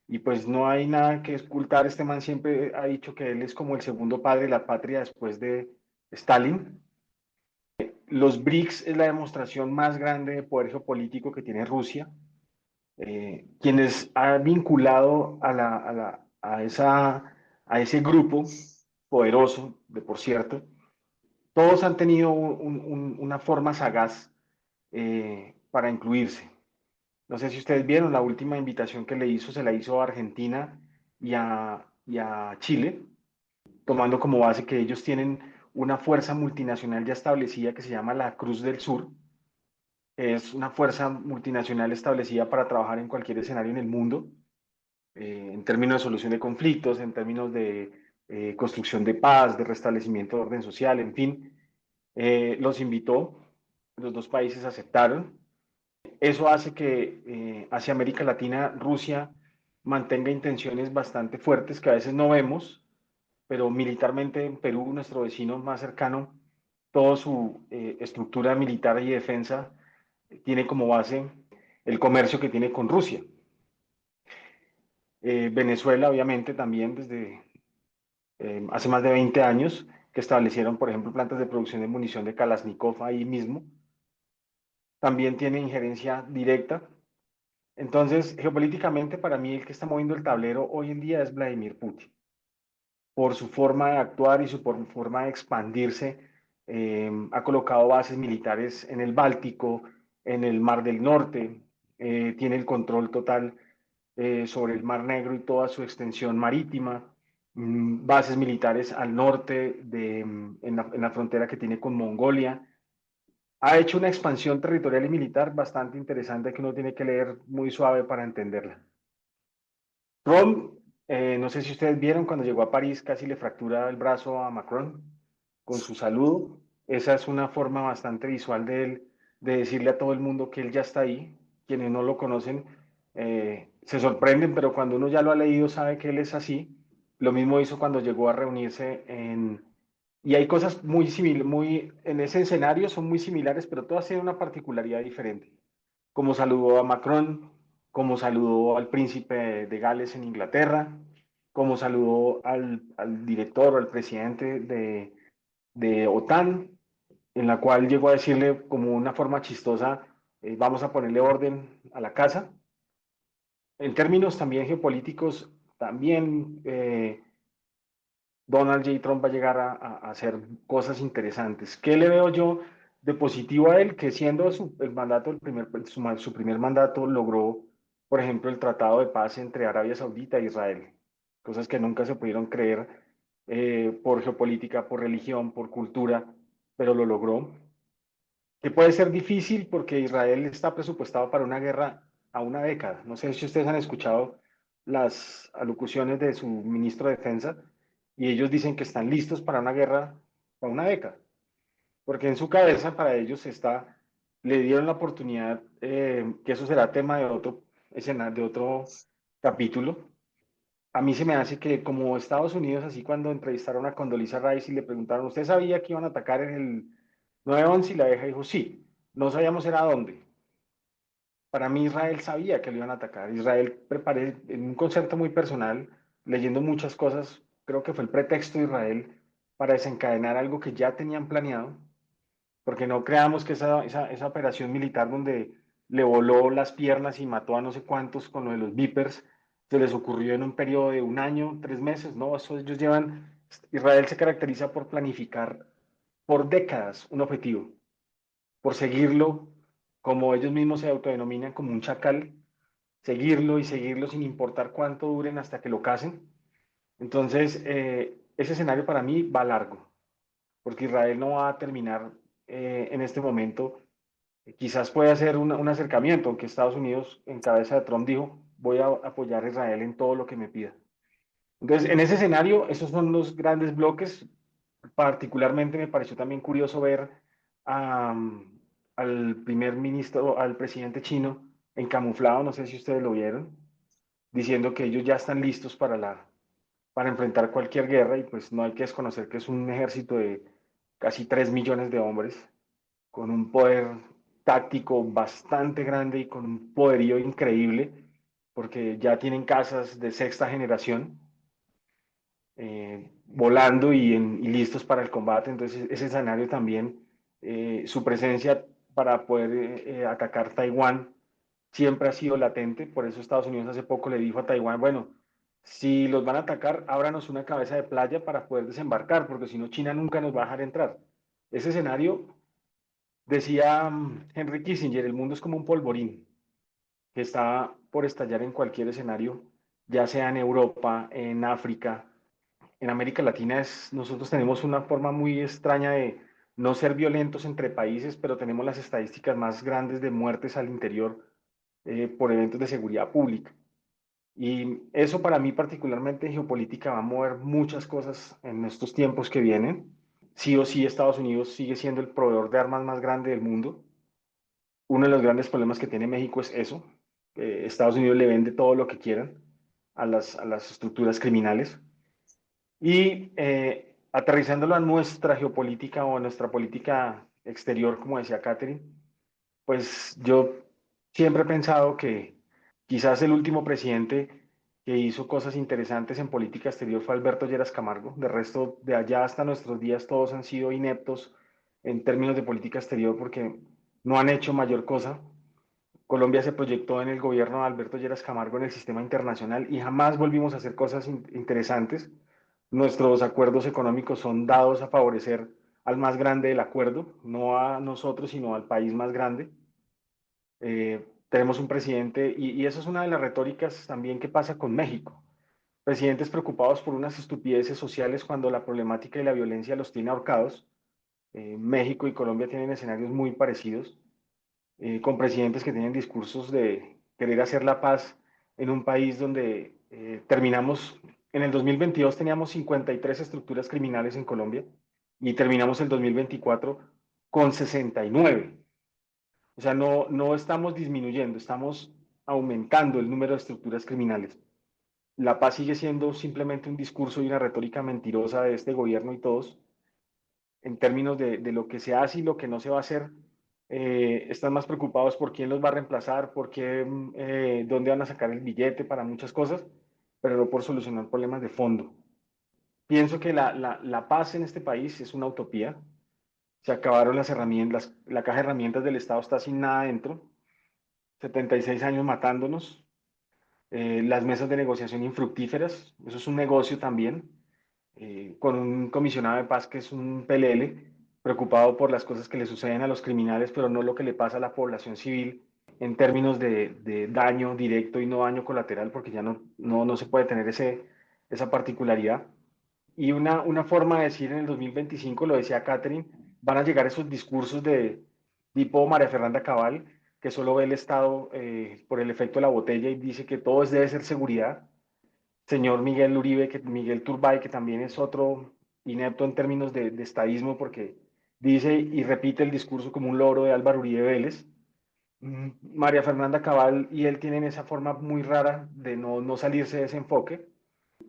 Speaker 3: Y pues no hay nada que ocultar, este man siempre ha dicho que él es como el segundo padre de la patria después de Stalin. Los BRICS es la demostración más grande de poder geopolítico que tiene Rusia, quienes ha vinculado a ese grupo poderoso, de por cierto, todos han tenido una forma sagaz para incluirse. No sé si ustedes vieron la última invitación que le hizo, se la hizo a Argentina y a Chile, tomando como base que ellos tienen una fuerza multinacional ya establecida que se llama la Cruz del Sur, que es una fuerza multinacional establecida para trabajar en cualquier escenario en el mundo, en términos de solución de conflictos, en términos de construcción de paz, de restablecimiento de orden social, en fin. Los invitó, los dos países aceptaron. Eso hace que hacia América Latina Rusia mantenga intenciones bastante fuertes que a veces no vemos, pero militarmente en Perú, nuestro vecino más cercano, toda su estructura militar y defensa tiene como base el comercio que tiene con Rusia. Venezuela, obviamente, también desde hace más de 20 años, que establecieron, por ejemplo, plantas de producción de munición de Kalashnikov ahí mismo, también tiene injerencia directa. Entonces, geopolíticamente, para mí, el que está moviendo el tablero hoy en día es Vladimir Putin. Por su forma de actuar y su forma de expandirse, ha colocado bases militares en el Báltico, en el Mar del Norte, tiene el control total sobre el Mar Negro y toda su extensión marítima, bases militares al norte en la frontera que tiene con Mongolia. Ha hecho una expansión territorial y militar bastante interesante que uno tiene que leer muy suave para entenderla. Trump, no sé si ustedes vieron cuando llegó a París, casi le fractura el brazo a Macron con su saludo. Esa es una forma bastante visual de él, de decirle a todo el mundo que él ya está ahí. Quienes no lo conocen se sorprenden, pero cuando uno ya lo ha leído sabe que él es así. Lo mismo hizo cuando llegó a reunirse y hay cosas muy similares, en ese escenario son muy similares, pero todas tienen una particularidad diferente. Como saludó a Macron, como saludó al príncipe de Gales en Inglaterra, como saludó al director o al presidente de OTAN, en la cual llegó a decirle como una forma chistosa, vamos a ponerle orden a la casa. En términos también geopolíticos, también Donald J. Trump va a llegar a hacer cosas interesantes. ¿Qué le veo yo de positivo a él? Que siendo el mandato, su primer mandato, logró por ejemplo, el tratado de paz entre Arabia Saudita e Israel, cosas que nunca se pudieron creer por geopolítica, por religión, por cultura, pero lo logró. Que puede ser difícil porque Israel está presupuestado para una guerra a una década. No sé si ustedes han escuchado las alocuciones de su ministro de Defensa y ellos dicen que están listos para una guerra para una década, porque en su cabeza para ellos está, le dieron la oportunidad, que eso será tema de otro escenario, de otro capítulo. A mí se me hace que como Estados Unidos, así cuando entrevistaron a Condoleezza Rice y le preguntaron, ¿usted sabía que iban a atacar en el 9/11? Y la vieja dijo, sí, no sabíamos era dónde. Para mí Israel sabía que lo iban a atacar. Israel preparé en un concepto muy personal, leyendo muchas cosas, creo que fue el pretexto de Israel para desencadenar algo que ya tenían planeado, porque no creamos que esa operación militar donde le voló las piernas y mató a no sé cuántos con lo de los Vipers, se les ocurrió en un periodo de un año, 3 meses, no, eso ellos llevan, Israel se caracteriza por planificar por décadas un objetivo, por seguirlo, como ellos mismos se autodenominan como un chacal, seguirlo y seguirlo sin importar cuánto duren hasta que lo casen. Entonces, ese escenario para mí va largo, porque Israel no va a terminar en este momento. Quizás pueda ser un acercamiento, aunque Estados Unidos, en cabeza de Trump, dijo, voy a apoyar a Israel en todo lo que me pida. Entonces, en ese escenario, esos son los grandes bloques. Particularmente me pareció también curioso ver al primer ministro, al presidente chino, encamuflado, no sé si ustedes lo vieron, diciendo que ellos ya están listos para enfrentar cualquier guerra y pues no hay que desconocer que es un ejército de casi 3 millones de hombres con un poder táctico bastante grande y con un poderío increíble, porque ya tienen casas de sexta generación volando y listos para el combate. Entonces, ese escenario también, su presencia para poder atacar Taiwán siempre ha sido latente. Por eso Estados Unidos hace poco le dijo a Taiwán, bueno, si los van a atacar, ábranos una cabeza de playa para poder desembarcar, porque si no, China nunca nos va a dejar entrar. Ese escenario, decía Henry Kissinger, el mundo es como un polvorín que está por estallar en cualquier escenario, ya sea en Europa, en África, en América Latina. Nosotros tenemos una forma muy extraña de no ser violentos entre países, pero tenemos las estadísticas más grandes de muertes al interior por eventos de seguridad pública. Y eso para mí particularmente en geopolítica va a mover muchas cosas en estos tiempos que vienen. Sí o sí Estados Unidos sigue siendo el proveedor de armas más grande del mundo. Uno de los grandes problemas que tiene México es eso. Estados Unidos le vende todo lo que quieran a las estructuras criminales. Y aterrizándolo a nuestra geopolítica o a nuestra política exterior, como decía Catherine, pues yo siempre he pensado que quizás el último presidente que hizo cosas interesantes en política exterior fue Alberto Lleras Camargo. De resto, de allá hasta nuestros días, todos han sido ineptos en términos de política exterior porque no han hecho mayor cosa. Colombia se proyectó en el gobierno de Alberto Lleras Camargo en el sistema internacional y jamás volvimos a hacer cosas interesantes. Nuestros acuerdos económicos son dados a favorecer al más grande del acuerdo, no a nosotros, sino al país más grande. Tenemos un presidente, y eso es una de las retóricas también que pasa con México. Presidentes preocupados por unas estupideces sociales cuando la problemática y la violencia los tiene ahorcados. México y Colombia tienen escenarios muy parecidos, con presidentes que tienen discursos de querer hacer la paz en un país donde terminamos, en el 2022 teníamos 53 estructuras criminales en Colombia y terminamos el 2024 con 69. O sea, no estamos disminuyendo, estamos aumentando el número de estructuras criminales. La paz sigue siendo simplemente un discurso y una retórica mentirosa de este gobierno y todos, en términos de lo que se hace y lo que no se va a hacer. Están más preocupados por quién los va a reemplazar, por qué, dónde van a sacar el billete para muchas cosas, pero no por solucionar problemas de fondo. Pienso que la paz en este país es una utopía. Se acabaron las herramientas, la caja de herramientas del Estado está sin nada dentro. 76 años matándonos. Las mesas de negociación infructíferas, eso es un negocio también, con un comisionado de paz que es un PLL, preocupado por las cosas que le suceden a los criminales, pero no lo que le pasa a la población civil en términos de daño directo y no daño colateral, porque ya no se puede tener esa particularidad. Y una forma de decir en el 2025, lo decía Catherine, van a llegar esos discursos de tipo María Fernanda Cabal, que solo ve el Estado por el efecto de la botella y dice que todo debe ser seguridad. Señor Miguel Uribe, Miguel Turbay, que también es otro inepto en términos de estadismo, porque dice y repite el discurso como un loro de Álvaro Uribe Vélez. María Fernanda Cabal y él tienen esa forma muy rara de no salirse de ese enfoque.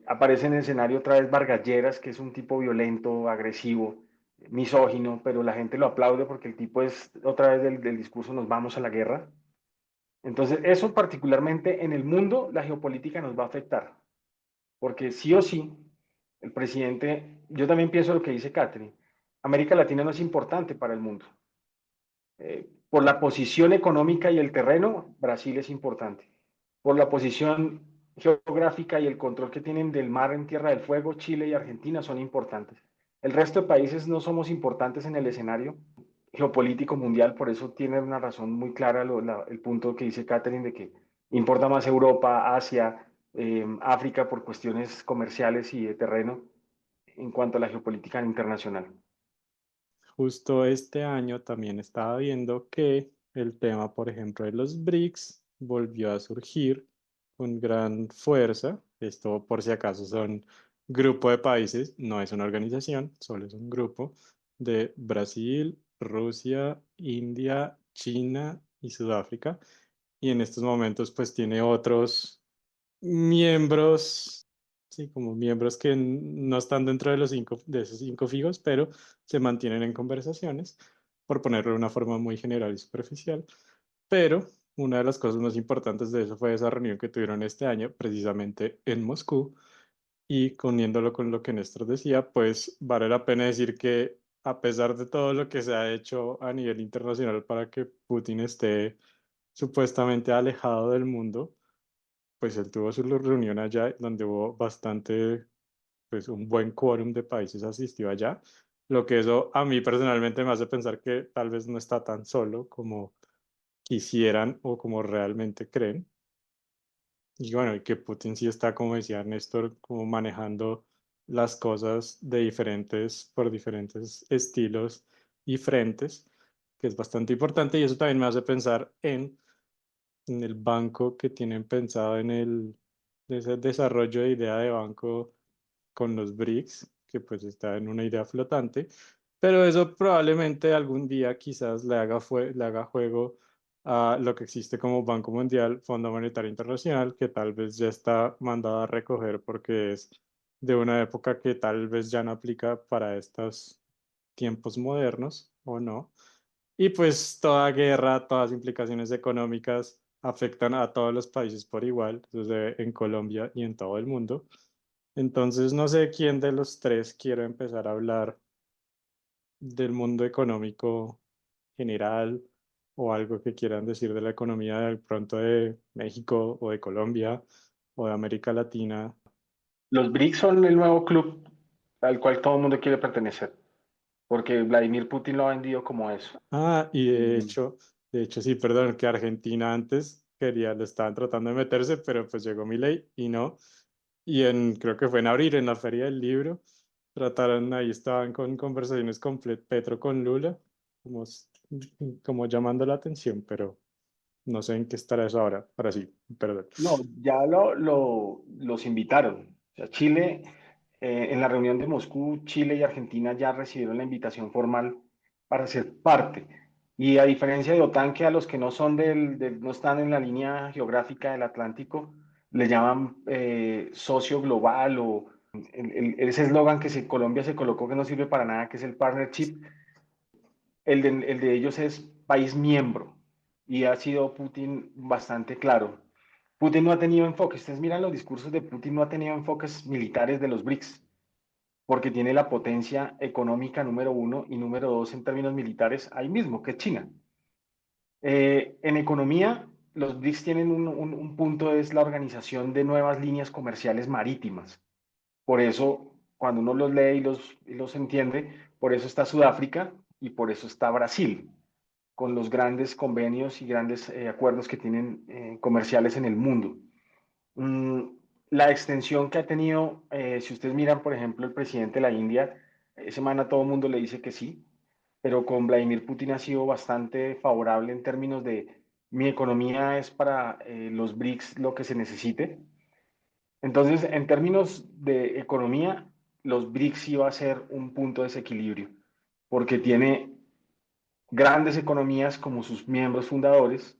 Speaker 3: Aparece en el escenario otra vez Vargas Lleras, que es un tipo violento, agresivo, misógino, pero la gente lo aplaude porque el tipo es otra vez del discurso nos vamos a la guerra. Entonces, eso particularmente en el mundo, la geopolítica nos va a afectar, porque sí o sí, el presidente, yo también pienso lo que dice Catherine, América Latina no es importante para el mundo. Por la posición económica y el terreno, Brasil es importante. Por la posición geográfica y el control que tienen del mar en Tierra del Fuego, Chile y Argentina son importantes. El resto de países no somos importantes en el escenario geopolítico mundial, por eso tiene una razón muy clara el punto que dice Catherine de que importa más Europa, Asia, África por cuestiones comerciales y de terreno en cuanto a la geopolítica internacional.
Speaker 2: Justo este año también estaba viendo que el tema, por ejemplo, de los BRICS volvió a surgir con gran fuerza. Esto, por si acaso, son grupo de países, no es una organización, solo es un grupo de Brasil, Rusia, India, China y Sudáfrica. Y en estos momentos, pues tiene otros miembros, sí, como miembros que no están dentro de de esos 5 fijos, pero se mantienen en conversaciones, por ponerlo de una forma muy general y superficial. Pero una de las cosas más importantes de eso fue esa reunión que tuvieron este año, precisamente en Moscú, y uniéndolo con lo que Néstor decía, pues vale la pena decir que a pesar de todo lo que se ha hecho a nivel internacional para que Putin esté supuestamente alejado del mundo, pues él tuvo su reunión allá donde hubo bastante, pues un buen quórum de países asistió allá, lo que eso a mí personalmente me hace pensar que tal vez no está tan solo como quisieran o como realmente creen. Y bueno, y que Putin sí está, como decía Néstor, como manejando las cosas de por diferentes estilos y frentes, que es bastante importante y eso también me hace pensar en el banco que tienen pensado ese desarrollo de idea de banco con los BRICS, que pues está en una idea flotante, pero eso probablemente algún día quizás le haga juego a lo que existe como Banco Mundial, Fondo Monetario Internacional, que tal vez ya está mandado a recoger porque es de una época que tal vez ya no aplica para estos tiempos modernos o no. Y pues toda guerra, todas implicaciones económicas afectan a todos los países por igual, desde en Colombia y en todo el mundo. Entonces, no sé quién de los tres quiero empezar a hablar del mundo económico general o algo que quieran decir de la economía de pronto de México o de Colombia o de América Latina.
Speaker 3: Los BRICS son el nuevo club al cual todo el mundo quiere pertenecer, porque Vladimir Putin lo ha vendido como eso.
Speaker 2: Ah, y
Speaker 3: Y
Speaker 2: de hecho sí, perdón, que Argentina antes le estaban tratando de meterse, pero pues llegó Milei y no. Y creo que fue en abril, en la Feria del Libro, ahí estaban con conversaciones con Petro con Lula, como, como llamando la atención, pero no sé en qué estará eso ahora. Ahora sí, perdón.
Speaker 3: no, ya los invitaron. O sea, Chile, en la reunión de Moscú, Chile y Argentina ya recibieron la invitación formal para ser parte. Y a diferencia de OTAN, que a los que no son no están en la línea geográfica del Atlántico, le llaman socio global o ese eslogan que Colombia se colocó que no sirve para nada, que es el partnership, el de ellos es país miembro. Y ha sido Putin bastante claro. Putin no ha tenido enfoques. Ustedes miran los discursos de Putin, no ha tenido enfoques militares de los BRICS, porque tiene la potencia económica número uno y número dos en términos militares ahí mismo, que es China. En economía, los BRICS tienen un punto, es la organización de nuevas líneas comerciales marítimas. Por eso, cuando uno los lee y los entiende, por eso está Sudáfrica y por eso está Brasil. con los grandes convenios y grandes acuerdos que tienen comerciales en el mundo. La extensión que ha tenido, si ustedes miran, por ejemplo, el presidente de la India, ese man a todo el mundo le dice que sí, pero con Vladimir Putin ha sido bastante favorable en términos de mi economía es para los BRICS lo que se necesite. Entonces, en términos de economía, los BRICS iba a ser un punto de desequilibrio, porque tiene grandes economías como sus miembros fundadores.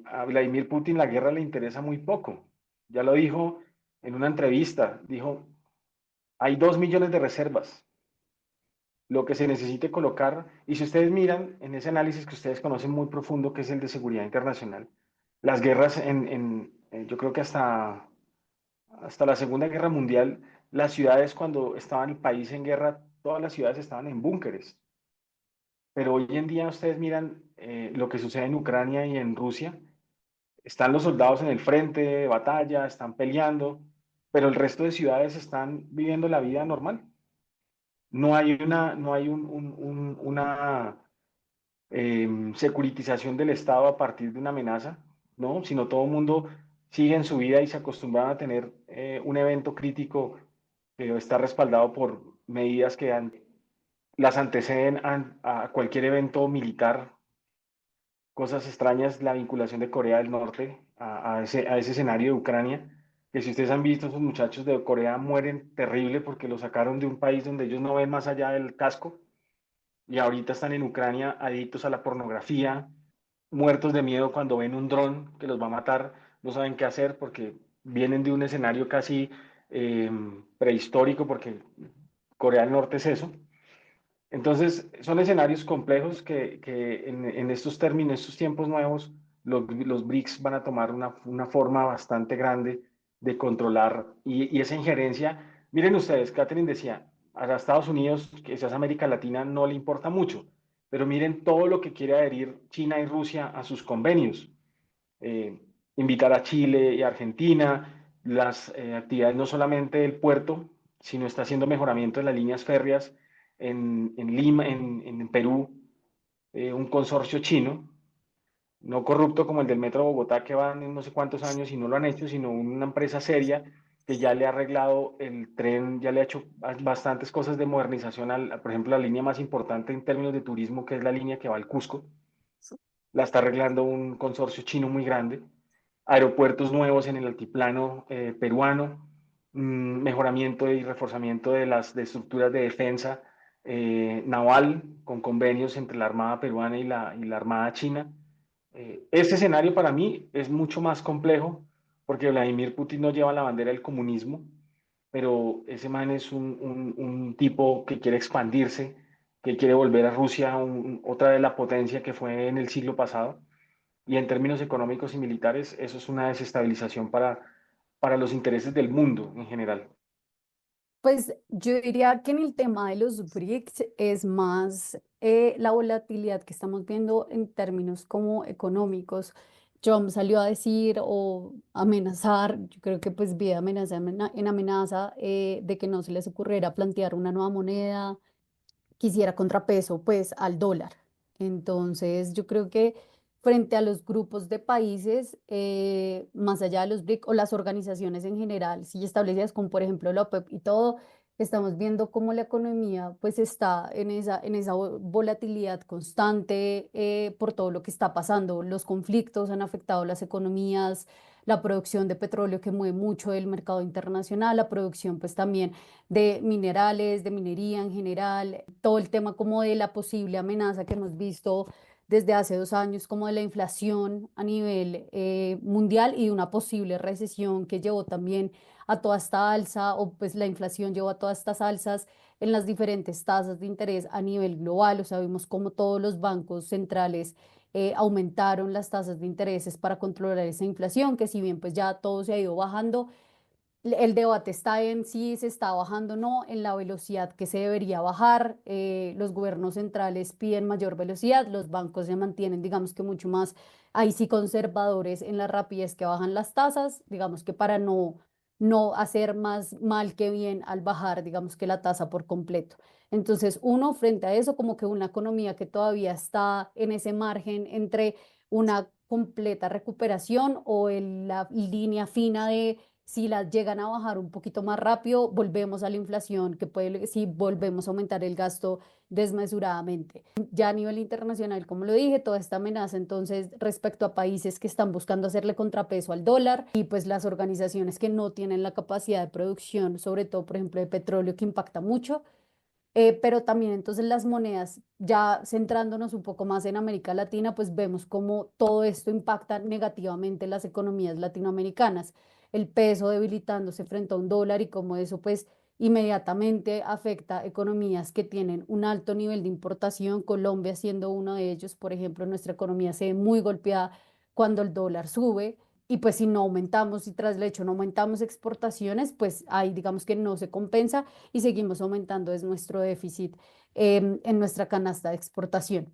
Speaker 3: A Vladimir Putin la guerra le interesa muy poco. Ya lo dijo en una entrevista, dijo, hay 2 millones de reservas, lo que se necesite colocar, y si ustedes miran en ese análisis que ustedes conocen muy profundo, que es el de seguridad internacional, las guerras yo creo que hasta la Segunda Guerra Mundial, las ciudades cuando estaba el país en guerra, todas las ciudades estaban en búnkeres. Pero hoy en día ustedes miran lo que sucede en Ucrania y en Rusia, están los soldados en el frente de batalla, están peleando, pero el resto de ciudades están viviendo la vida normal. No hay una securitización del Estado a partir de una amenaza, ¿no? Sino todo el mundo sigue en su vida y se acostumbran a tener un evento crítico que está respaldado por medidas que las anteceden a cualquier evento militar. Cosas extrañas, la vinculación de Corea del Norte a ese escenario de Ucrania, que si ustedes han visto, esos muchachos de Corea mueren terrible porque los sacaron de un país donde ellos no ven más allá del casco y ahorita están en Ucrania adictos a la pornografía, muertos de miedo cuando ven un dron que los va a matar, no saben qué hacer porque vienen de un escenario casi eh, prehistórico, porque Corea del Norte es eso. Entonces, son escenarios complejos que en estos términos, estos tiempos nuevos, los BRICS van a tomar una forma bastante grande de controlar y esa injerencia. Miren ustedes, Catherine decía, a Estados Unidos, quizás a América Latina no le importa mucho, pero miren todo lo que quiere adherir China y Rusia a sus convenios. Eh, Invitar a Chile y Argentina, las actividades no solamente del puerto, sino está haciendo mejoramiento en las líneas férreas en Lima, en Perú, un consorcio chino, no corrupto como el del Metro de Bogotá, que van en no sé cuántos años y no lo han hecho, sino una empresa seria que ya le ha arreglado el tren, ya le ha hecho bastantes cosas de modernización, por ejemplo, la línea más importante en términos de turismo, que es la línea que va al Cusco, la está arreglando un consorcio chino muy grande. Aeropuertos nuevos en el altiplano peruano, mejoramiento y reforzamiento de estructuras de defensa naval con convenios entre la Armada peruana y la Armada china. Este escenario para mí es mucho más complejo porque Vladimir Putin no lleva la bandera del comunismo, pero ese man es un tipo que quiere expandirse, que quiere volver a Rusia, otra de la potencia que fue en el siglo pasado. Y en términos económicos y militares, eso es una desestabilización para los intereses del mundo en general.
Speaker 4: Pues yo diría que en el tema de los BRICS es más la volatilidad que estamos viendo en términos como económicos. Trump salió a decir o amenazar, yo creo que pues vi amenaza en amenaza de que no se les ocurriera plantear una nueva moneda, quisiera contrapeso pues al dólar. Entonces, yo creo que frente a los grupos de países, más allá de los BRIC o las organizaciones en general, sí establecidas como por ejemplo la OPEP y todo, estamos viendo cómo la economía pues está en esa volatilidad constante por todo lo que está pasando. Los conflictos han afectado las economías, la producción de petróleo que mueve mucho el mercado internacional, la producción pues también de minerales, de minería en general, todo el tema como de la posible amenaza que hemos visto desde hace 2 años, como de la inflación a nivel mundial y de una posible recesión que llevó también a toda esta alza, o pues la inflación llevó a todas estas alzas en las diferentes tasas de interés a nivel global. O sea, vimos cómo todos los bancos centrales aumentaron las tasas de intereses para controlar esa inflación, que si bien pues ya todo se ha ido bajando, el debate está en si se está bajando o no, en la velocidad que se debería bajar. Los gobiernos centrales piden mayor velocidad, los bancos se mantienen, digamos que mucho más, ahí sí conservadores en la rapidez que bajan las tasas, digamos que para no hacer más mal que bien al bajar, digamos que la tasa por completo. Entonces, uno, frente a eso, como que una economía que todavía está en ese margen entre una completa recuperación o la línea fina de si las llegan a bajar un poquito más rápido, volvemos a la inflación, que puede, si volvemos a aumentar el gasto desmesuradamente. Ya a nivel internacional, como lo dije, toda esta amenaza entonces respecto a países que están buscando hacerle contrapeso al dólar y pues las organizaciones que no tienen la capacidad de producción, sobre todo por ejemplo de petróleo que impacta mucho, pero también entonces las monedas, ya centrándonos un poco más en América Latina, pues vemos cómo todo esto impacta negativamente las economías latinoamericanas, el peso debilitándose frente a un dólar y cómo eso pues inmediatamente afecta economías que tienen un alto nivel de importación, Colombia siendo uno de ellos, por ejemplo, nuestra economía se ve muy golpeada cuando el dólar sube. Y pues si no aumentamos y tras el hecho no aumentamos exportaciones, pues ahí digamos que no se compensa y seguimos aumentando es nuestro déficit en nuestra canasta de exportación.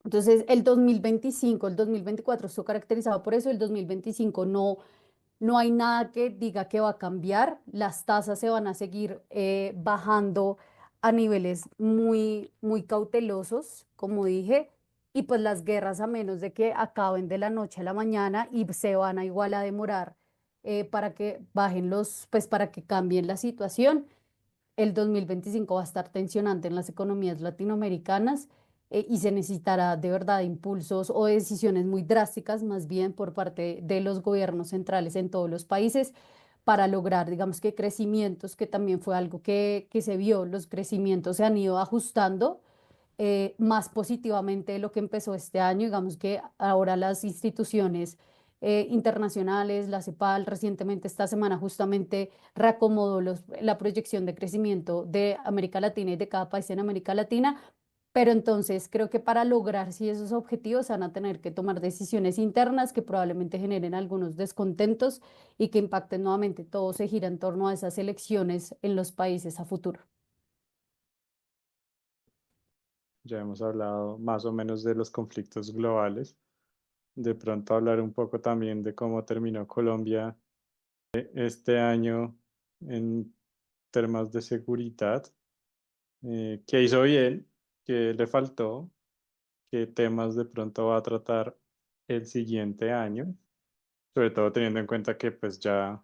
Speaker 4: Entonces, el 2025, el 2024 estuvo caracterizado por eso, el 2025 no hay nada que diga que va a cambiar, las tasas se van a seguir bajando a niveles muy, muy cautelosos, como dije, y pues las guerras a menos de que acaben de la noche a la mañana y se van a igual a demorar para que bajen pues para que cambien la situación. El 2025 va a estar tensionante en las economías latinoamericanas y se necesitará de verdad impulsos o decisiones muy drásticas, más bien por parte de los gobiernos centrales en todos los países para lograr, digamos que crecimientos, que también fue algo que se vio, los crecimientos se han ido ajustando más positivamente de lo que empezó este año. Digamos que ahora las instituciones internacionales, la CEPAL, recientemente esta semana justamente reacomodó la proyección de crecimiento de América Latina y de cada país en América Latina. Pero entonces creo que para lograr sí, esos objetivos van a tener que tomar decisiones internas que probablemente generen algunos descontentos y que impacten nuevamente. Todo se gira en torno a esas elecciones en los países a futuro.
Speaker 2: Ya hemos hablado más o menos de los conflictos globales. De pronto hablar un poco también de cómo terminó Colombia este año en temas de seguridad, qué hizo bien, qué le faltó, qué temas de pronto va a tratar el siguiente año, sobre todo teniendo en cuenta que pues ya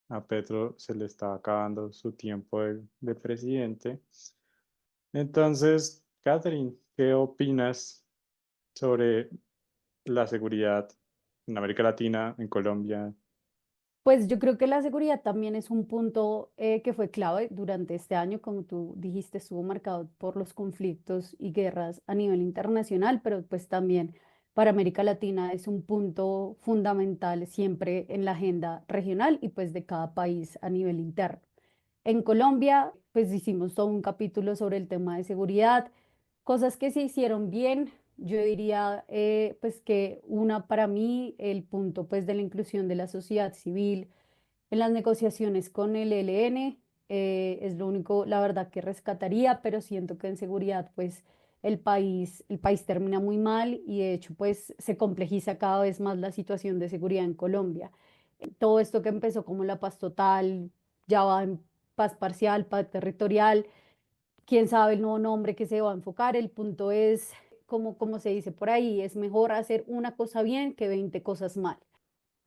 Speaker 2: a Petro se le está acabando su tiempo de presidente. Entonces, Catherine, ¿qué opinas sobre la seguridad en América Latina, en Colombia?
Speaker 4: Pues yo creo que la seguridad también es un punto que fue clave durante este año, como tú dijiste, estuvo marcado por los conflictos y guerras a nivel internacional, pero pues también para América Latina es un punto fundamental siempre en la agenda regional y pues de cada país a nivel interno. En Colombia, pues hicimos todo un capítulo sobre el tema de seguridad, cosas que se hicieron bien. Yo diría, pues que una para mí, el punto pues de la inclusión de la sociedad civil en las negociaciones con el ELN es lo único, la verdad, que rescataría, pero siento que en seguridad pues el país termina muy mal y de hecho pues se complejiza cada vez más la situación de seguridad en Colombia. Todo esto que empezó como la paz total, ya va en paz parcial, paz territorial, quién sabe el nuevo nombre que se va a enfocar. El punto es, como se dice por ahí, es mejor hacer una cosa bien que 20 cosas mal.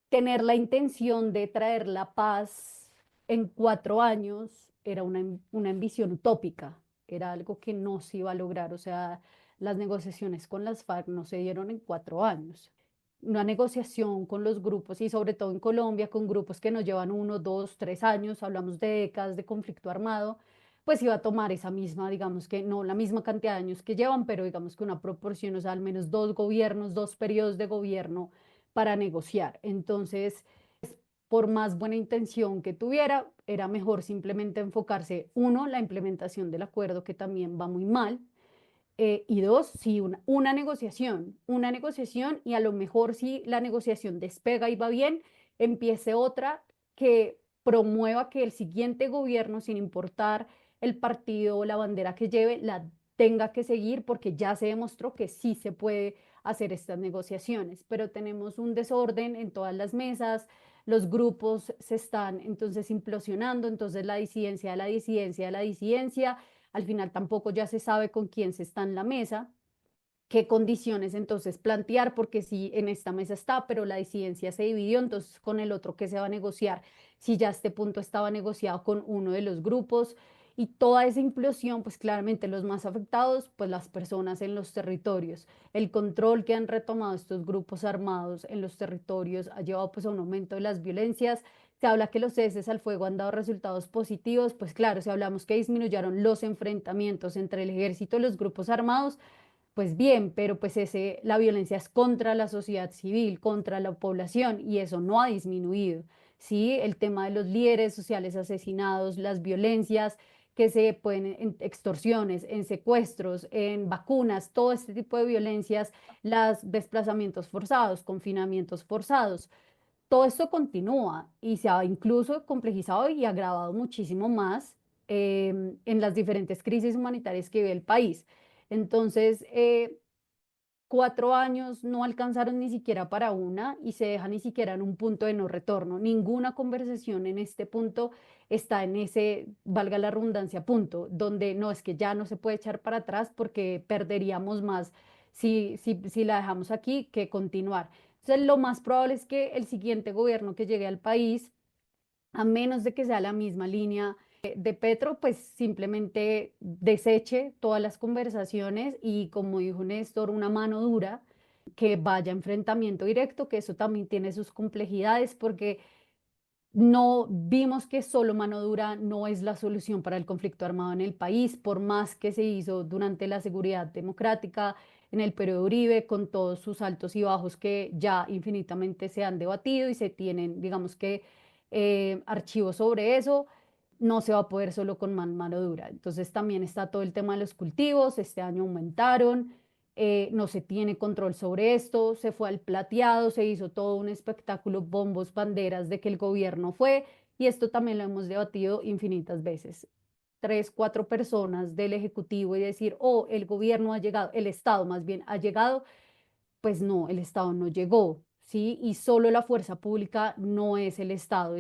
Speaker 4: Tener la intención de traer la paz en 4 años era una ambición utópica, era algo que no se iba a lograr. O sea, las negociaciones con las FARC no se dieron en 4 años. Una negociación con los grupos y sobre todo en Colombia con grupos que nos llevan 1, 2, 3 años, hablamos de décadas de conflicto armado, pues iba a tomar esa misma, digamos que no la misma cantidad de años que llevan, pero digamos que una proporción, o sea, al menos 2 gobiernos, 2 periodos de gobierno para negociar. Entonces, por más buena intención que tuviera, era mejor simplemente enfocarse, uno, la implementación del acuerdo, que también va muy mal, y dos, sí, una negociación y a lo mejor si la negociación despega y va bien, empiece otra que promueva que el siguiente gobierno, sin importar el partido o la bandera que lleve, la tenga que seguir porque ya se demostró que sí se puede hacer estas negociaciones, pero tenemos un desorden en todas las mesas, los grupos se están entonces implosionando, entonces la disidencia de la disidencia de la disidencia, al final tampoco ya se sabe con quién se está en la mesa, qué condiciones entonces plantear, porque si en esta mesa está, pero la disidencia se dividió, entonces con el otro que se va a negociar, si ya este punto estaba negociado con uno de los grupos y toda esa implosión, pues claramente los más afectados, pues las personas en los territorios. El control que han retomado estos grupos armados en los territorios ha llevado pues a un aumento de las violencias. Se habla que los ceses al fuego han dado resultados positivos, pues claro, si hablamos que disminuyeron los enfrentamientos entre el ejército y los grupos armados, pues bien, pero pues la violencia es contra la sociedad civil, contra la población y eso no ha disminuido, ¿sí? El tema de los líderes sociales asesinados, las violencias que se pueden en extorsiones, en secuestros, en vacunas, todo este tipo de violencias, los desplazamientos forzados, confinamientos forzados, todo esto continúa y se ha incluso complejizado y agravado muchísimo más en las diferentes crisis humanitarias que vive el país. Entonces, 4 años no alcanzaron ni siquiera para una y se deja ni siquiera en un punto de no retorno. Ninguna conversación en este punto está en ese, valga la redundancia, punto, donde no es que ya no se puede echar para atrás porque perderíamos más si la dejamos aquí que continuar. Entonces, lo más probable es que el siguiente gobierno que llegue al país, a menos de que sea la misma línea de Petro, pues simplemente deseche todas las conversaciones y, como dijo Néstor, una mano dura que vaya a enfrentamiento directo, que eso también tiene sus complejidades porque no vimos que solo mano dura no es la solución para el conflicto armado en el país, por más que se hizo durante la seguridad democrática, en el periodo Uribe, con todos sus altos y bajos que ya infinitamente se han debatido y se tienen, digamos que, archivos sobre eso. No se va a poder solo con mano dura. Entonces también está todo el tema de los cultivos, este año aumentaron, no se tiene control sobre esto, se fue al plateado, se hizo todo un espectáculo, bombos, banderas de que el gobierno fue, y esto también lo hemos debatido infinitas veces. 3, 4 personas del Ejecutivo y decir, oh, el gobierno ha llegado, el Estado más bien ha llegado, pues no, el Estado no llegó, ¿sí? Y solo la fuerza pública no es el Estado,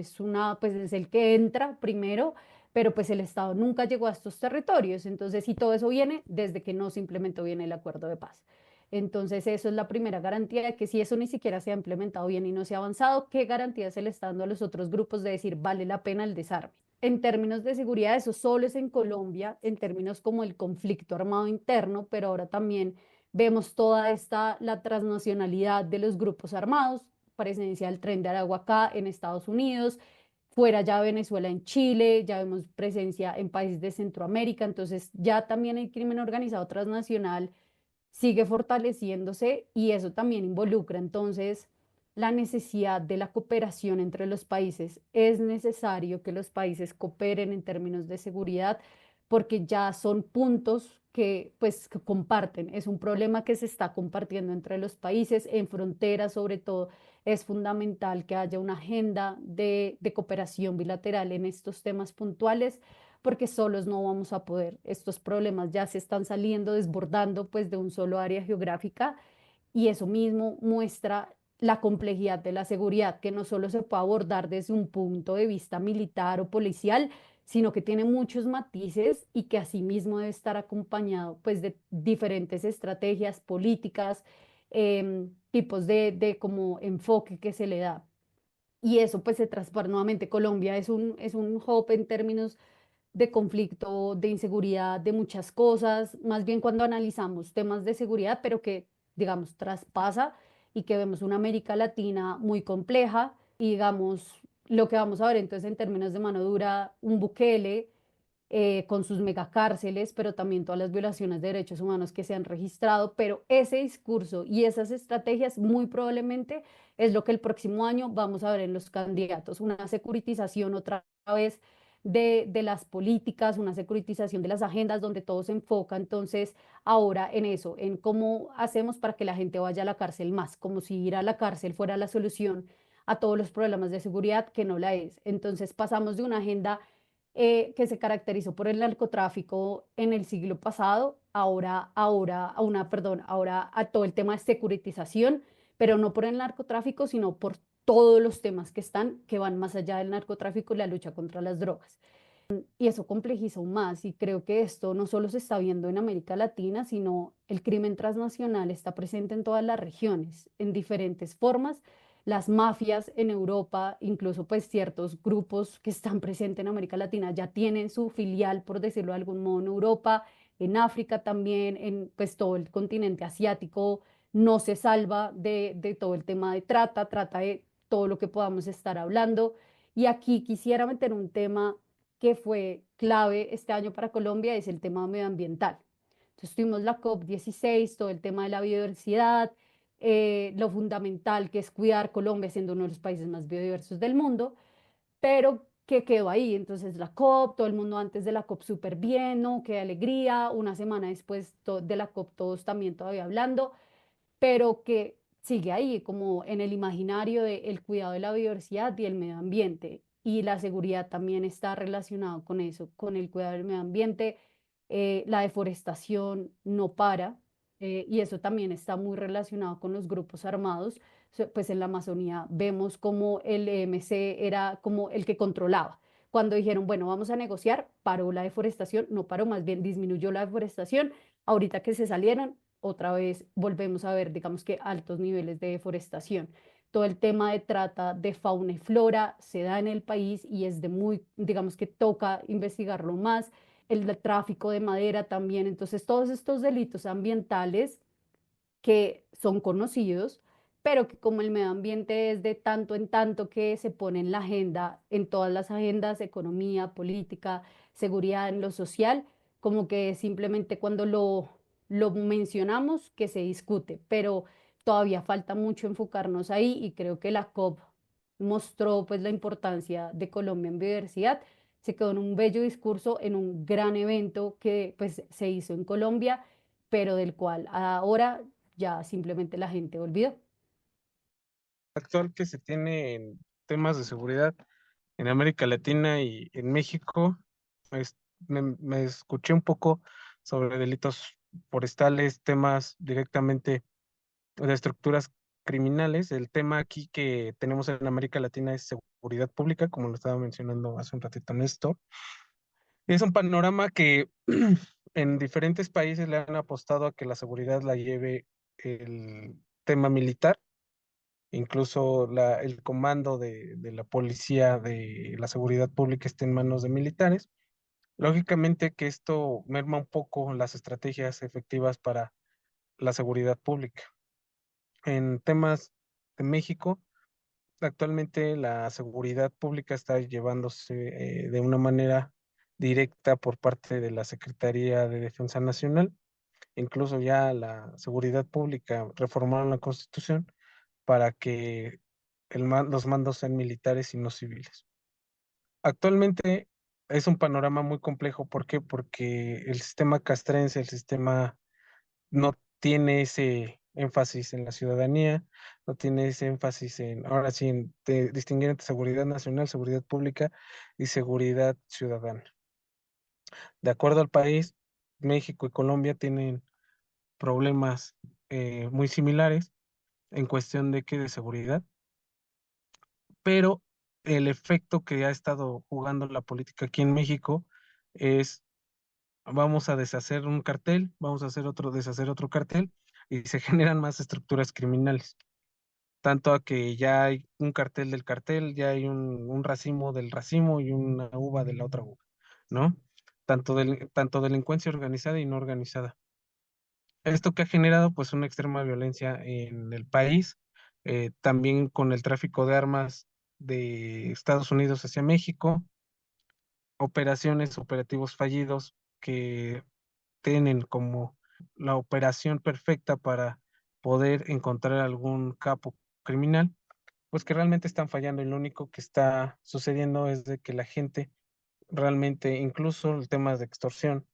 Speaker 4: pues es el que entra primero, pero pues el Estado nunca llegó a estos territorios. Entonces, y todo eso viene desde que no se implementó bien el acuerdo de paz. Entonces, eso es la primera garantía de que si eso ni siquiera se ha implementado bien y no se ha avanzado, ¿qué garantía se le está dando a los otros grupos de decir vale la pena el desarme? En términos de seguridad, eso solo es en Colombia, en términos como el conflicto armado interno, pero ahora también vemos toda la transnacionalidad de los grupos armados, presencia del Tren de Aragua acá en Estados Unidos, fuera ya Venezuela, en Chile, ya vemos presencia en países de Centroamérica, entonces ya también el crimen organizado transnacional sigue fortaleciéndose y eso también involucra entonces la necesidad de la cooperación entre los países. Es necesario que los países cooperen en términos de seguridad porque ya son puntos que pues que comparten. Es un problema que se está compartiendo entre los países, en fronteras sobre todo. Es fundamental que haya una agenda de cooperación bilateral en estos temas puntuales porque solos no vamos a poder. Estos problemas ya se están saliendo, desbordando pues de un solo área geográfica y eso mismo muestra la complejidad de la seguridad, que no solo se puede abordar desde un punto de vista militar o policial, sino que tiene muchos matices y que asimismo debe estar acompañado pues de diferentes estrategias políticas, tipos de como enfoque que se le da. Y eso pues se transforma nuevamente. Colombia es un hub en términos de conflicto, de inseguridad, de muchas cosas, más bien cuando analizamos temas de seguridad, pero que, digamos, traspasa y que vemos una América Latina muy compleja y, digamos, lo que vamos a ver entonces en términos de mano dura, un Bukele con sus megacárceles, pero también todas las violaciones de derechos humanos que se han registrado, pero ese discurso y esas estrategias muy probablemente es lo que el próximo año vamos a ver en los candidatos, una securitización otra vez de las políticas, una securitización de las agendas donde todo se enfoca entonces ahora en eso, en cómo hacemos para que la gente vaya a la cárcel más, como si ir a la cárcel fuera la solución a todos los problemas de seguridad, que no la es. Entonces pasamos de una agenda que se caracterizó por el narcotráfico en el siglo pasado, ahora a todo el tema de securitización, pero no por el narcotráfico, sino por todos los temas que van más allá del narcotráfico y la lucha contra las drogas. Y eso complejiza aún más. Y creo que esto no solo se está viendo en América Latina, sino el crimen transnacional está presente en todas las regiones, en diferentes formas. Las mafias en Europa, incluso pues ciertos grupos que están presentes en América Latina ya tienen su filial, por decirlo de algún modo, en Europa, en África también, en pues todo el continente asiático no se salva de todo el tema de trata de todo lo que podamos estar hablando. Y aquí quisiera meter un tema que fue clave este año para Colombia, es el tema medioambiental. Entonces tuvimos la COP16, todo el tema de la biodiversidad, lo fundamental que es cuidar Colombia siendo uno de los países más biodiversos del mundo, pero que quedó ahí. Entonces la COP, todo el mundo antes de la COP súper bien, ¿no? Qué alegría, una semana después de la COP todos también todavía hablando, pero que sigue ahí como en el imaginario del cuidado de la biodiversidad y el medio ambiente. Y la seguridad también está relacionado con eso, con el cuidado del medio ambiente. La deforestación no para, y eso también está muy relacionado con los grupos armados. Pues en la Amazonía vemos como el EMC era como el que controlaba. Cuando dijeron, bueno, vamos a negociar, paró la deforestación, no paró, más bien disminuyó la deforestación. Ahorita que se salieron, otra vez volvemos a ver, digamos que altos niveles de deforestación. Todo el tema de trata de fauna y flora se da en el país y es de muy, digamos que toca investigarlo más. El tráfico de madera también. Entonces, todos estos delitos ambientales que son conocidos, pero que como el medio ambiente es de tanto en tanto que se pone en la agenda, en todas las agendas, economía, política, seguridad, en lo social, como que simplemente cuando lo mencionamos que se discute, pero todavía falta mucho enfocarnos ahí y creo que la COP mostró pues la importancia de Colombia en biodiversidad. Se quedó en un bello discurso, en un gran evento que pues se hizo en Colombia, pero del cual ahora ya simplemente la gente olvidó.
Speaker 6: Actual que se tiene en temas de seguridad en América Latina y en México, es- me escuché un poco sobre delitos forestales, temas directamente de estructuras criminales. El tema aquí que tenemos en América Latina es seguridad pública, como lo estaba mencionando hace un ratito Néstor. Es un panorama que en diferentes países le han apostado a que la seguridad la lleve el tema militar, incluso el comando de la policía de la seguridad pública está en manos de militares. Lógicamente que esto merma un poco las estrategias efectivas para la seguridad pública. En temas de México, actualmente la seguridad pública está llevándose de una manera directa por parte de la Secretaría de Defensa Nacional. Incluso ya la seguridad pública reformaron la Constitución para que los mandos sean militares y no civiles. Actualmente es un panorama muy complejo. ¿Por qué? Porque el sistema castrense, el sistema no tiene ese énfasis en la ciudadanía, no tiene ese énfasis en, ahora sí, en distinguir entre seguridad nacional, seguridad pública y seguridad ciudadana. De acuerdo al país, México y Colombia tienen problemas muy similares en cuestión de que de seguridad, pero el efecto que ha estado jugando la política aquí en México es: vamos a deshacer un cartel, vamos a hacer otro, deshacer otro cartel, y se generan más estructuras criminales. Tanto a que ya hay un cartel del cartel, ya hay un racimo del racimo y una uva de la otra uva, ¿no? Tanto delincuencia organizada y no organizada. Esto que ha generado pues una extrema violencia en el país, también con el tráfico de armas de Estados Unidos hacia México, operativos fallidos que tienen como la operación perfecta para poder encontrar algún capo criminal, pues que realmente están fallando, y lo único que está sucediendo es de que la gente realmente, incluso el tema de extorsión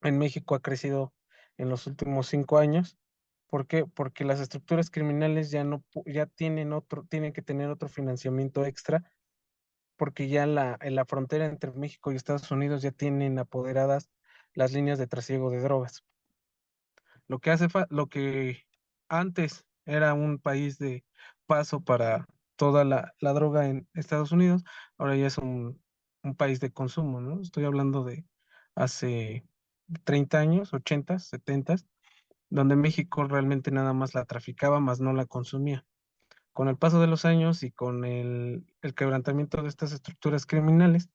Speaker 6: en México ha crecido en los últimos 5 años. ¿Por qué? Porque las estructuras criminales ya no, ya tienen que tener otro financiamiento extra, porque ya en la frontera entre México y Estados Unidos ya tienen apoderadas las líneas de trasiego de drogas. Lo que antes era un país de paso para toda la droga en Estados Unidos, ahora ya es un país de consumo, ¿no? Estoy hablando de hace 30 años, 80, 70, donde México realmente nada más la traficaba, más no la consumía. Con el paso de los años y con el quebrantamiento de estas estructuras criminales,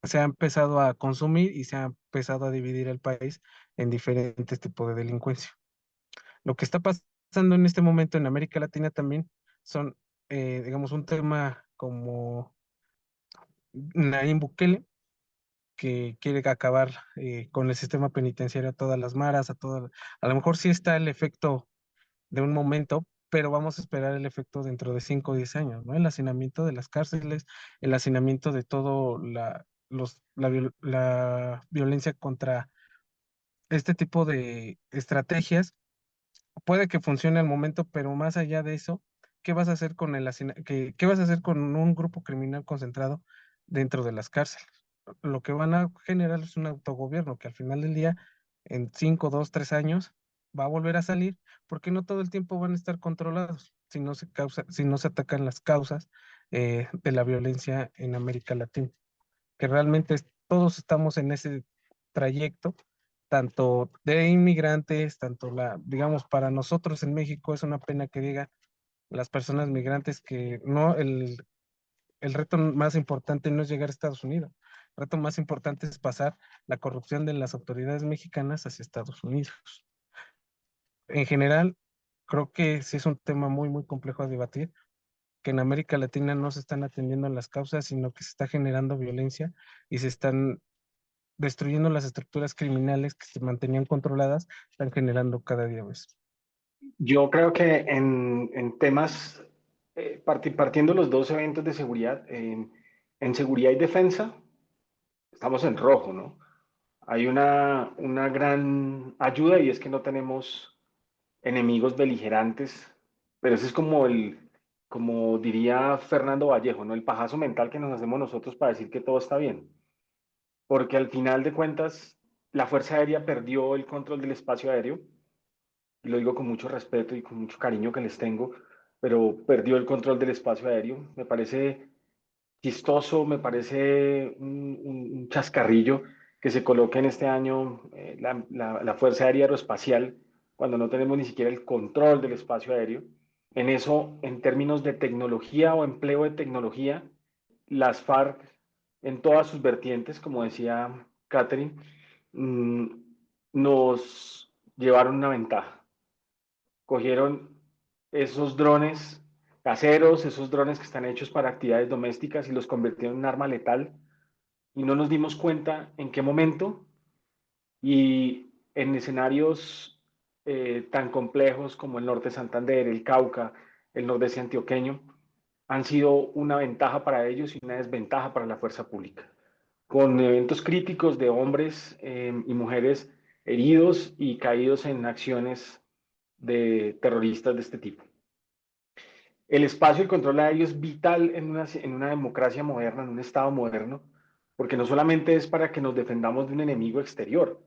Speaker 6: se ha empezado a consumir y se ha empezado a dividir el país en diferentes tipos de delincuencia. Lo que está pasando en este momento en América Latina también son, digamos, un tema como Nayib Bukele, que quiere acabar con el sistema penitenciario a todas las maras, a lo mejor sí está el efecto de un momento, pero vamos a esperar el efecto dentro de 5 o 10 años, ¿no? El hacinamiento de las cárceles, el hacinamiento de todo la violencia contra este tipo de estrategias puede que funcione al momento, pero más allá de eso, ¿qué vas a hacer con qué vas a hacer con un grupo criminal concentrado dentro de las cárceles? Lo que van a generar es un autogobierno que al final del día, en 5, 2, 3 años, va a volver a salir, porque no todo el tiempo van a estar controlados, si no se atacan las causas de la violencia en América Latina, que realmente todos estamos en ese trayecto, tanto de inmigrantes, digamos, para nosotros en México es una pena que diga las personas migrantes que no, el reto más importante no es llegar a Estados Unidos, el reto más importante es pasar la corrupción de las autoridades mexicanas hacia Estados Unidos. En general, creo que sí es un tema muy, muy complejo a debatir, que en América Latina no se están atendiendo las causas, sino que se está generando violencia y se están destruyendo las estructuras criminales que se mantenían controladas, están generando cada día más.
Speaker 3: Yo creo que en temas, partiendo los dos eventos de seguridad, en seguridad y defensa, estamos en rojo, ¿no? Hay una gran ayuda y es que no tenemos enemigos beligerantes, pero ese es como diría Fernando Vallejo, ¿no? El pajazo mental que nos hacemos nosotros para decir que todo está bien. Porque al final de cuentas, la Fuerza Aérea perdió el control del espacio aéreo, y lo digo con mucho respeto y con mucho cariño que les tengo, pero perdió el control del espacio aéreo. Me parece chistoso, me parece un chascarrillo que se coloque en este año la Fuerza Aérea Aeroespacial cuando no tenemos ni siquiera el control del espacio aéreo. En eso, en términos de tecnología o empleo de tecnología, las FARC en todas sus vertientes, como decía Catherine, mm, nos llevaron una ventaja. Cogieron esos drones caseros, esos drones que están hechos para actividades domésticas y los convirtieron en un arma letal y no nos dimos cuenta en qué momento y en escenarios tan complejos como el norte de Santander, el Cauca, el nordeste antioqueño, han sido una ventaja para ellos y una desventaja para la fuerza pública, con eventos críticos de hombres y mujeres heridos y caídos en acciones de terroristas de este tipo. El espacio y el control aéreo es vital en una democracia moderna, en un Estado moderno, porque no solamente es para que nos defendamos de un enemigo exterior,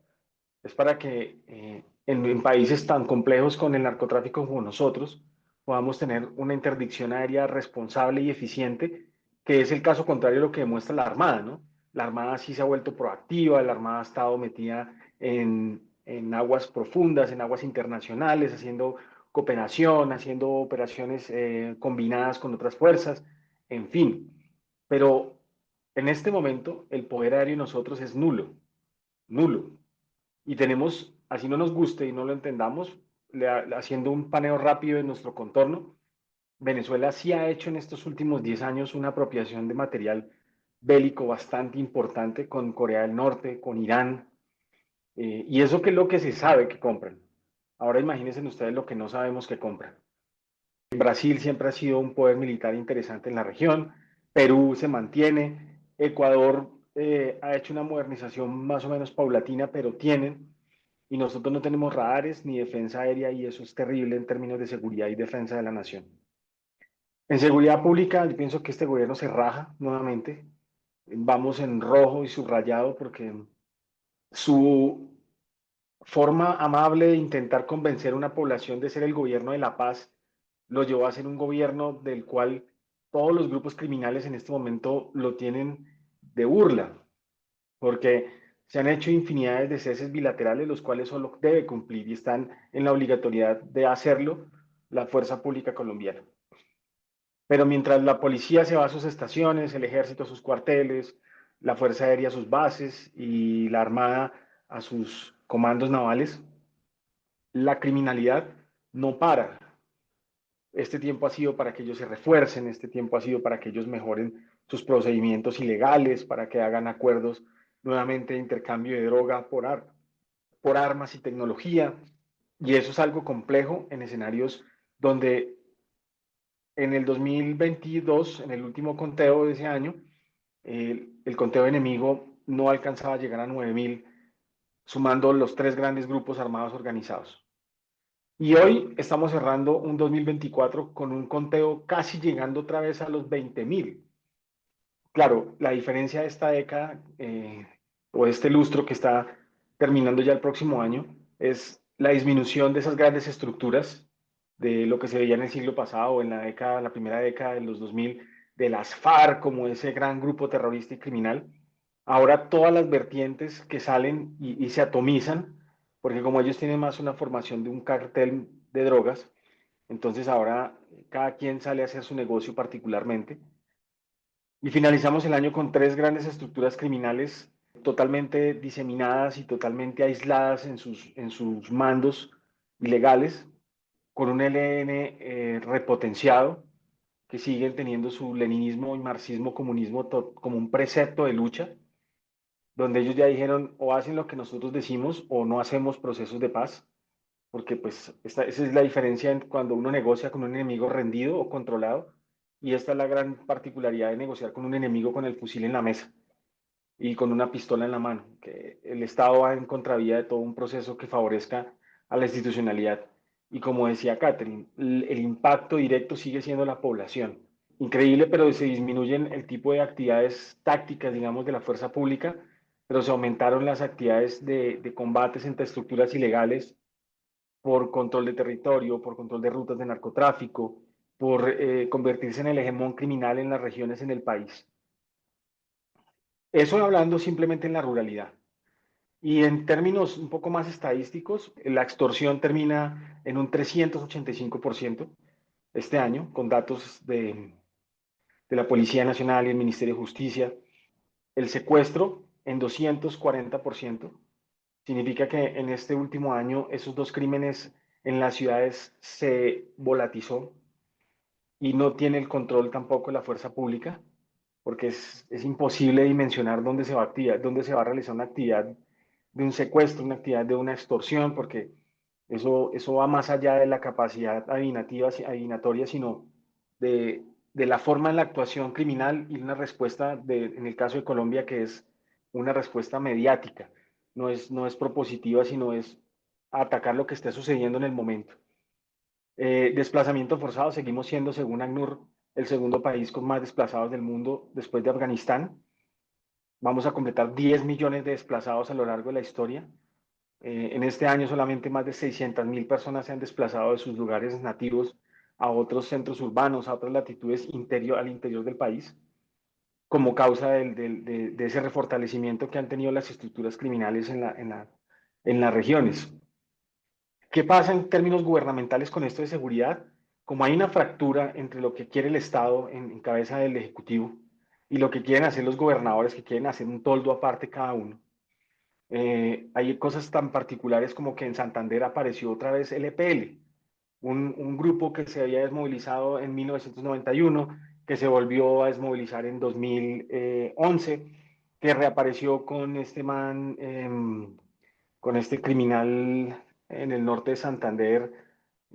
Speaker 3: es para que en países tan complejos con el narcotráfico como nosotros podamos tener una interdicción aérea responsable y eficiente, que es el caso contrario de lo que demuestra la Armada, ¿no? La Armada sí se ha vuelto proactiva, la Armada ha estado metida en aguas profundas, en aguas internacionales, haciendo cooperación, haciendo operaciones combinadas con otras fuerzas, en fin. Pero en este momento el poder aéreo de nosotros es nulo, nulo. Y tenemos, así no nos guste y no lo entendamos, haciendo un paneo rápido de nuestro contorno, Venezuela sí ha hecho en estos últimos 10 años una apropiación de material bélico bastante importante con Corea del Norte, con Irán, y eso que es lo que se sabe que compran. Ahora imagínense ustedes lo que no sabemos que compran. Brasil siempre ha sido un poder militar interesante en la región, Perú se mantiene, Ecuador ha hecho una modernización más o menos paulatina, pero tienen, y nosotros no tenemos radares ni defensa aérea y eso es terrible en términos de seguridad y defensa de la nación. En seguridad pública, yo pienso que este gobierno se raja nuevamente, vamos en rojo y subrayado porque su forma amable de intentar convencer a una población de ser el gobierno de la paz lo llevó a ser un gobierno del cual todos los grupos criminales en este momento lo tienen de burla, porque se han hecho infinidades de ceses bilaterales, los cuales solo debe cumplir y están en la obligatoriedad de hacerlo la fuerza pública colombiana. Pero mientras la policía se va a sus estaciones, el ejército a sus cuarteles, la fuerza aérea a sus bases y la armada a sus comandos navales, la criminalidad no para. Este tiempo ha sido para que ellos se refuercen, este tiempo ha sido para que ellos mejoren sus procedimientos ilegales, para que hagan acuerdos nuevamente de intercambio de droga por armas y tecnología. Y eso es algo complejo en escenarios donde en el 2022, en el último conteo de ese año, el conteo enemigo no alcanzaba a llegar a 9.000, sumando los 3 grandes grupos armados organizados. Y hoy estamos cerrando un 2024 con un conteo casi llegando otra vez a los 20.000. Claro, la diferencia de esta década o este lustro que está terminando ya el próximo año es la disminución de esas grandes estructuras de lo que se veía en el siglo pasado, en la primera década de los 2000, de las FARC como ese gran grupo terrorista y criminal. Ahora todas las vertientes que salen y se atomizan, porque como ellos tienen más una formación de un cartel de drogas, entonces ahora cada quien sale a hacer su negocio particularmente. Y finalizamos el año con 3 grandes estructuras criminales totalmente diseminadas y totalmente aisladas en sus mandos ilegales, con un ELN repotenciado, que siguen teniendo su leninismo y marxismo-comunismo como un precepto de lucha, donde ellos ya dijeron o hacen lo que nosotros decimos o no hacemos procesos de paz, porque pues esa es la diferencia cuando uno negocia con un enemigo rendido o controlado, y esta es la gran particularidad de negociar con un enemigo con el fusil en la mesa y con una pistola en la mano, que el Estado va en contravía de todo un proceso que favorezca a la institucionalidad. Y como decía Catherine, el impacto directo sigue siendo la población. Increíble, pero se disminuyen el tipo de actividades tácticas, digamos, de la fuerza pública, pero se aumentaron las actividades de combates entre estructuras ilegales por control de territorio, por control de rutas de narcotráfico, por convertirse en el hegemón criminal en las regiones en el país. Eso hablando simplemente en la ruralidad. Y en términos un poco más estadísticos, la extorsión termina en un 385% este año, con datos de la Policía Nacional y el Ministerio de Justicia. El secuestro en 240%. Significa que en este último año esos 2 crímenes en las ciudades se volatizó y no tiene el control tampoco la fuerza pública, porque es imposible dimensionar dónde se va a realizar una actividad de un secuestro, una actividad de una extorsión, porque eso va más allá de la capacidad adivinatoria, sino de la forma en la actuación criminal y una respuesta, en el caso de Colombia, que es una respuesta mediática, no es propositiva, sino es atacar lo que esté sucediendo en el momento. Desplazamiento forzado, seguimos siendo, según ACNUR, el segundo país con más desplazados del mundo después de Afganistán. Vamos a completar 10 millones de desplazados a lo largo de la historia. En este año solamente más de 600.000 personas se han desplazado de sus lugares nativos a otros centros urbanos, a otras latitudes al interior del país, como causa de ese refortalecimiento que han tenido las estructuras criminales en las regiones. ¿Qué pasa en términos gubernamentales con esto de seguridad? Como hay una fractura entre lo que quiere el Estado en cabeza del Ejecutivo y lo que quieren hacer los gobernadores, que quieren hacer un toldo aparte cada uno, hay cosas tan particulares como que en Santander apareció otra vez el EPL, un grupo que se había desmovilizado en 1991, que se volvió a desmovilizar en 2011, que reapareció con este man, con este criminal en el norte de Santander,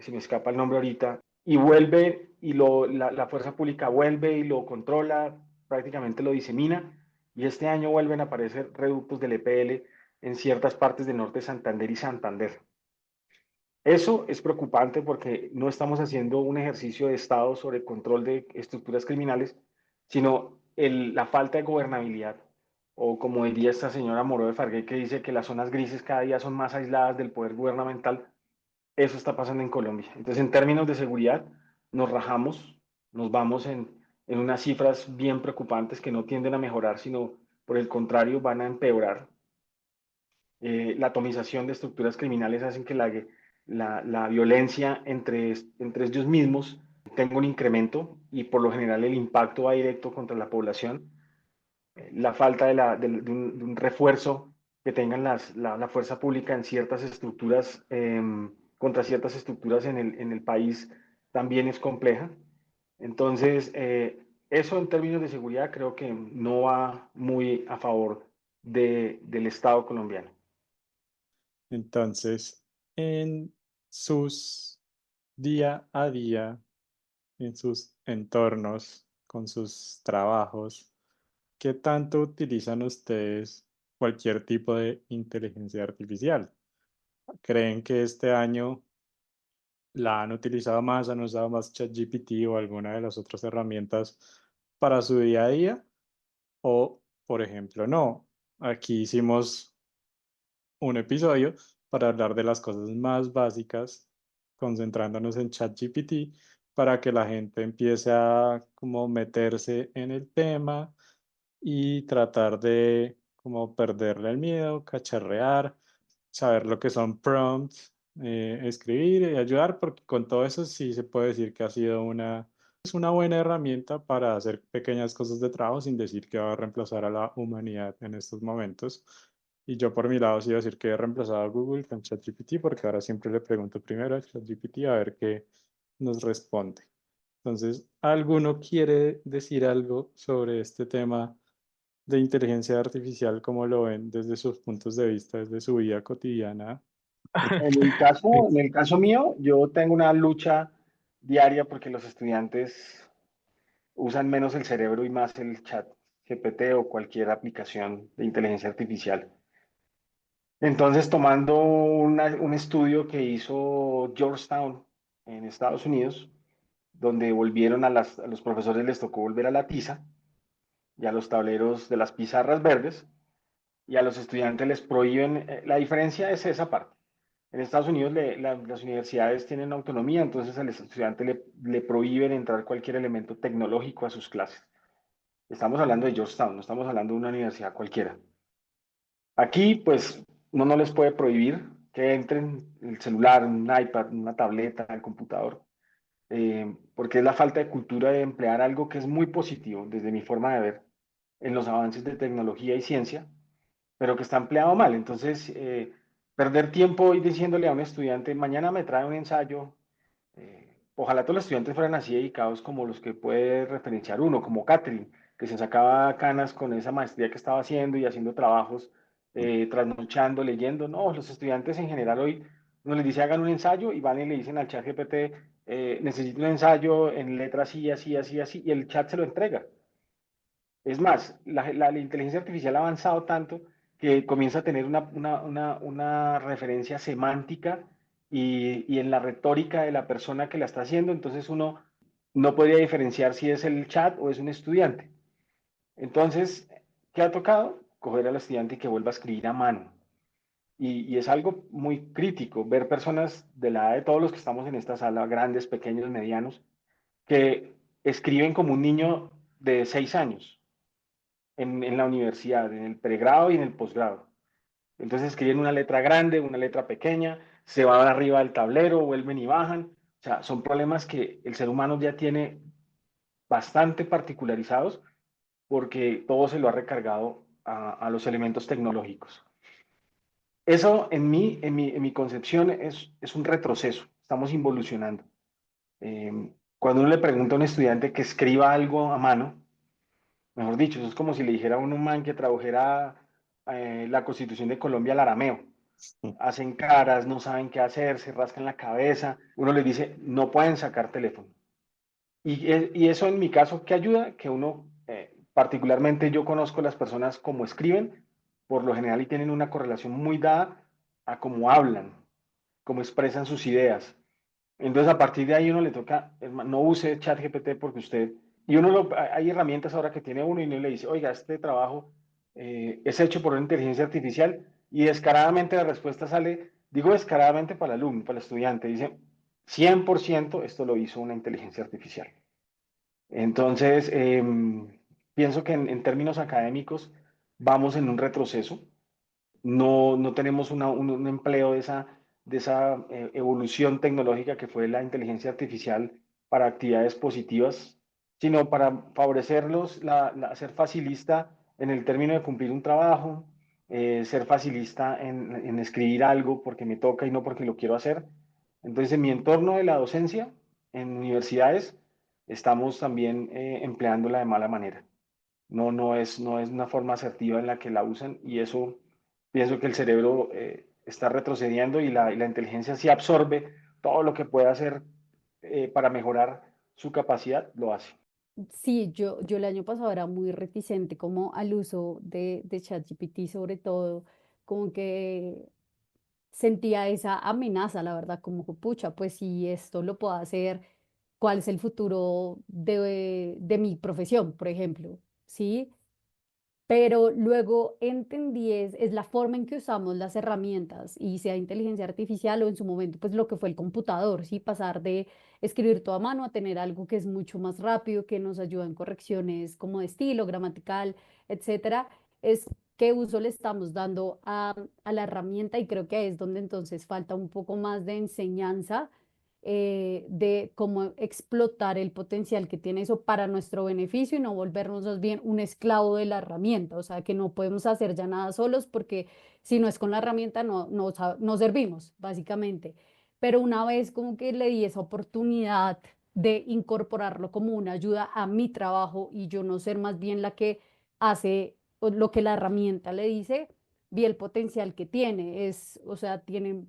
Speaker 3: se me escapa el nombre ahorita, y vuelve y la fuerza pública vuelve y lo controla, prácticamente lo disemina, y este año vuelven a aparecer reductos del EPL en ciertas partes del norte de Santander y Santander. Eso es preocupante porque no estamos haciendo un ejercicio de Estado sobre el control de estructuras criminales, sino la falta de gobernabilidad, o como diría esta señora Moró de Fargué, que dice que las zonas grises cada día son más aisladas del poder gubernamental. Eso está pasando en Colombia. Entonces, en términos de seguridad, nos rajamos, nos vamos en unas cifras bien preocupantes que no tienden a mejorar, sino por el contrario, van a empeorar. La atomización de estructuras criminales hacen que la violencia entre ellos mismos tenga un incremento y por lo general el impacto va directo contra la población. La falta de un refuerzo que tengan la fuerza pública en ciertas estructuras, contra ciertas estructuras en el país también es compleja. Entonces, eso en términos de seguridad creo que no va muy a favor del Estado colombiano.
Speaker 2: Entonces, en sus día a día, en sus entornos, con sus trabajos, ¿qué tanto utilizan ustedes cualquier tipo de inteligencia artificial? ¿Creen que este año la han utilizado más, han usado más ChatGPT o alguna de las otras herramientas para su día a día? O, por ejemplo, no. Aquí hicimos un episodio para hablar de las cosas más básicas, concentrándonos en ChatGPT, para que la gente empiece a como meterse en el tema y tratar de como perderle el miedo, cacharrear, saber lo que son prompts, escribir y ayudar, porque con todo eso sí se puede decir que ha sido es una buena herramienta para hacer pequeñas cosas de trabajo sin decir que va a reemplazar a la humanidad en estos momentos. Y yo por mi lado sí voy a decir que he reemplazado a Google con ChatGPT porque ahora siempre le pregunto primero a ChatGPT a ver qué nos responde. Entonces, ¿alguno quiere decir algo sobre este tema de inteligencia artificial, cómo lo ven desde sus puntos de vista, desde su vida cotidiana?
Speaker 3: En el caso mío, yo tengo una lucha diaria porque los estudiantes usan menos el cerebro y más el chat GPT o cualquier aplicación de inteligencia artificial. Entonces, tomando un estudio que hizo Georgetown en Estados Unidos, donde volvieron a los profesores les tocó volver a la tiza y a los tableros de las pizarras verdes, y a los estudiantes les prohíben, la diferencia es esa parte. En Estados Unidos las universidades tienen autonomía, entonces al estudiante le prohíben entrar cualquier elemento tecnológico a sus clases. Estamos hablando de Georgetown, no estamos hablando de una universidad cualquiera. Aquí, pues, uno no les puede prohibir que entren el celular, un iPad, una tableta, el computador, porque es la falta de cultura de emplear algo que es muy positivo, desde mi forma de ver, en los avances de tecnología y ciencia, pero que está empleado mal. Entonces, perder tiempo hoy diciéndole a un estudiante, mañana me trae un ensayo, ojalá todos los estudiantes fueran así dedicados como los que puede referenciar uno, como Catherine, que se sacaba canas con esa maestría que estaba haciendo y haciendo trabajos, trasnochando, leyendo. No, los estudiantes en general hoy uno les dice hagan un ensayo y van y le dicen al chat GPT, necesito un ensayo en letras así, así, así, así, y el chat se lo entrega. Es más, la inteligencia artificial ha avanzado tanto que comienza a tener una referencia semántica y en la retórica de la persona que la está haciendo, entonces uno no podría diferenciar si es el chat o es un estudiante. Entonces, ¿qué ha tocado? Coger al estudiante y que vuelva a escribir a mano. Y es algo muy crítico ver personas de la edad de todos los que estamos en esta sala, grandes, pequeños, medianos, que escriben como un niño de 6 años en la universidad, en el pregrado y en el posgrado. Entonces escriben una letra grande, una letra pequeña, se van arriba del tablero, vuelven y bajan. O sea, son problemas que el ser humano ya tiene bastante particularizados porque todo se lo ha recargado a los elementos tecnológicos. Eso en mi concepción es un retroceso, estamos involucionando. Cuando uno le pregunta a un estudiante que escriba algo a mano, mejor dicho, eso es como si le dijera a un man que tradujera la Constitución de Colombia al arameo. Hacen caras, no saben qué hacer, se rascan la cabeza. Uno les dice, no pueden sacar teléfono. Y eso en mi caso, ¿qué ayuda? Que uno, particularmente yo conozco las personas como escriben, por lo general y tienen una correlación muy dada a cómo hablan, cómo expresan sus ideas. Entonces, a partir de ahí uno le toca, no use ChatGPT porque usted, y hay herramientas ahora que tiene uno y uno le dice, oiga, este trabajo es hecho por una inteligencia artificial y descaradamente la respuesta sale, digo descaradamente para el alumno, para el estudiante, dice, 100% esto lo hizo una inteligencia artificial. Entonces, pienso que en términos académicos vamos en un retroceso. No tenemos un empleo de esa evolución tecnológica que fue la inteligencia artificial para actividades positivas, sino para favorecerlos, ser facilista en el término de cumplir un trabajo, ser facilista en escribir algo porque me toca y no porque lo quiero hacer. Entonces, en mi entorno de la docencia, en universidades, estamos también empleándola de mala manera. No es una forma asertiva en la que la usan y eso pienso que el cerebro está retrocediendo y la inteligencia si absorbe todo lo que puede hacer para mejorar su capacidad, lo hace.
Speaker 4: Sí, yo el año pasado era muy reticente como al uso de ChatGPT, sobre todo, como que sentía esa amenaza, la verdad, como que, pucha, pues si esto lo puedo hacer, ¿cuál es el futuro de mi profesión, por ejemplo? ¿Sí? Pero luego entendí es la forma en que usamos las herramientas, y sea inteligencia artificial o en su momento, pues lo que fue el computador, ¿sí? Pasar de escribir todo a mano a tener algo que es mucho más rápido, que nos ayuda en correcciones como de estilo, gramatical, etcétera. Es qué uso le estamos dando a la herramienta, y creo que ahí es donde entonces falta un poco más de enseñanza, de cómo explotar el potencial que tiene eso para nuestro beneficio y no volvernos más bien un esclavo de la herramienta. O sea, que no podemos hacer ya nada solos, porque si no es con la herramienta no servimos, básicamente. Pero una vez como que le di esa oportunidad de incorporarlo como una ayuda a mi trabajo y yo no ser más bien la que hace lo que la herramienta le dice, vi el potencial que tiene. O sea, tiene,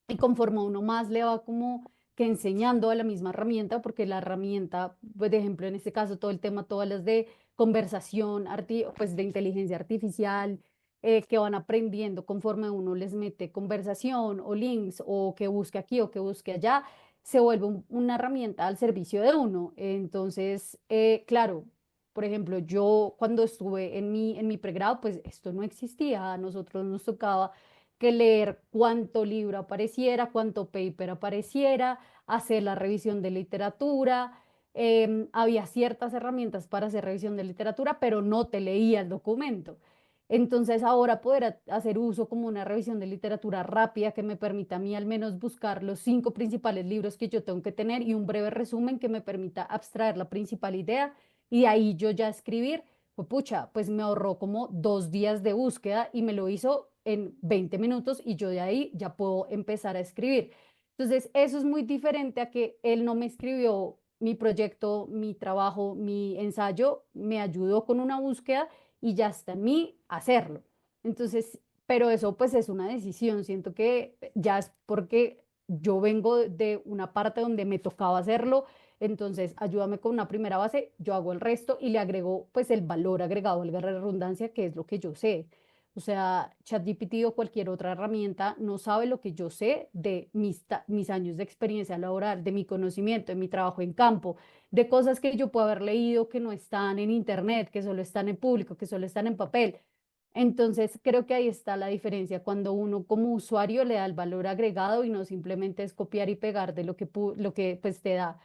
Speaker 4: y conforme uno más le va como que enseñando a la misma herramienta, porque la herramienta, pues de ejemplo, en este caso, todo el tema, todas las de conversación, pues de inteligencia artificial, que van aprendiendo conforme uno les mete conversación o links, o que busque aquí o que busque allá, se vuelve una herramienta al servicio de uno. Entonces, claro, por ejemplo, yo cuando estuve en mi pregrado, pues esto no existía. A nosotros nos tocaba que leer cuánto libro apareciera, cuánto paper apareciera, hacer la revisión de literatura. Había ciertas herramientas para hacer revisión de literatura, pero no te leía el documento. Entonces ahora poder hacer uso como una revisión de literatura rápida que me permita a mí al menos buscar los 5 principales libros que yo tengo que tener y un breve resumen que me permita abstraer la principal idea, y de ahí yo ya escribir. Pues pucha, pues me ahorró como 2 días de búsqueda y me lo hizo en 20 minutos, y yo de ahí ya puedo empezar a escribir. Entonces, eso es muy diferente a que él no me escribió mi proyecto, mi trabajo, mi ensayo, me ayudó con una búsqueda y ya está en mí hacerlo. Entonces, pero eso pues es una decisión. Siento que ya es porque yo vengo de una parte donde me tocaba hacerlo. Entonces, ayúdame con una primera base, yo hago el resto y le agrego pues el valor agregado, valga la redundancia, que es lo que yo sé. O sea, ChatGPT o cualquier otra herramienta no sabe lo que yo sé de mis años de experiencia laboral, de mi conocimiento, de mi trabajo en campo, de cosas que yo puedo haber leído que no están en internet, que solo están en público, que solo están en papel. Entonces, creo que ahí está la diferencia, cuando uno como usuario le da el valor agregado y no simplemente es copiar y pegar de lo que pues te da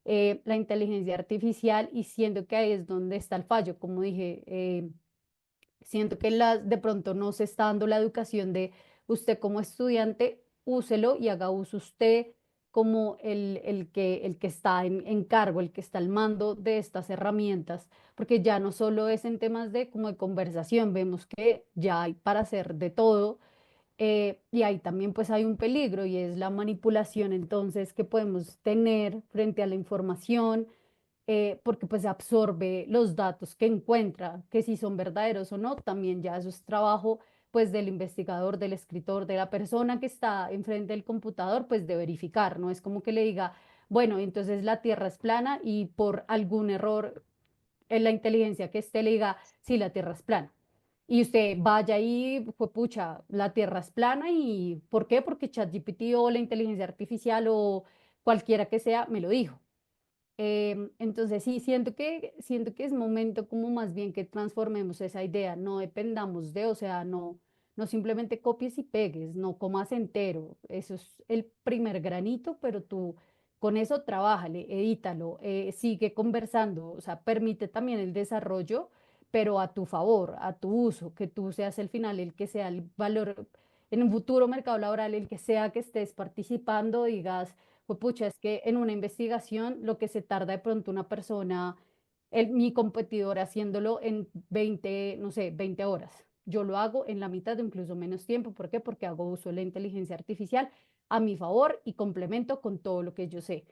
Speaker 4: la inteligencia artificial. Y siento que ahí es donde está el fallo, como dije. Siento que de pronto no se está dando la educación de usted como estudiante, úselo y haga uso usted como el que está en cargo, el que está al mando de estas herramientas, porque ya no solo es en temas de como de conversación, vemos que ya hay para hacer de todo. Y ahí también pues hay un peligro, y es la manipulación entonces que podemos tener frente a la información, porque pues absorbe los datos que encuentra, que si son verdaderos o no. También ya eso es trabajo pues del investigador, del escritor, de la persona que está enfrente del computador, pues de verificar. No es como que le diga, bueno, entonces la Tierra es plana, y por algún error en la inteligencia que esté le diga, sí, la Tierra es plana. Y usted vaya ahí, pues pucha, la Tierra es plana. ¿Y por qué? Porque ChatGPT o la inteligencia artificial o cualquiera que sea me lo dijo. Entonces sí, siento que es momento como más bien que transformemos esa idea, no dependamos de, o sea, no simplemente copies y pegues, no comas entero. Eso es el primer granito, pero tú con eso trabájale, edítalo, sigue conversando, o sea, permite también el desarrollo, pero a tu favor, a tu uso, que tú seas el final, el que sea el valor en un futuro mercado laboral, el que sea que estés participando, digas, pues pucha, es que en una investigación lo que se tarda de pronto una persona, mi competidor haciéndolo en 20, no sé, 20 horas. Yo lo hago en la mitad de incluso menos tiempo. ¿Por qué? Porque hago uso de la inteligencia artificial a mi favor y complemento con todo lo que yo sé.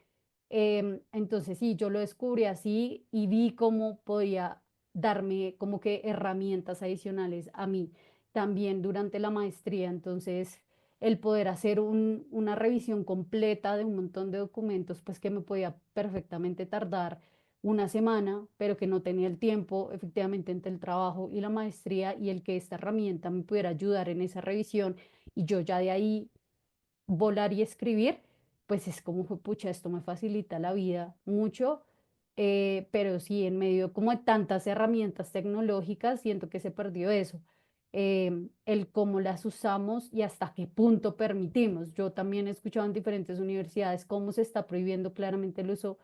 Speaker 4: Entonces, sí, yo lo descubrí así y vi cómo podía darme como que herramientas adicionales a mí también durante la maestría. Entonces, el poder hacer una revisión completa de un montón de documentos, pues que me podía perfectamente tardar una semana, pero que no tenía el tiempo efectivamente entre el trabajo y la maestría, y el que esta herramienta me pudiera ayudar en esa revisión y yo ya de ahí volar y escribir, pues es como, pucha, esto me facilita la vida mucho, pero sí, en medio como de tantas herramientas tecnológicas, siento que se perdió eso, el cómo las usamos y hasta qué punto permitimos. Yo también he escuchado en diferentes universidades cómo se está prohibiendo claramente el uso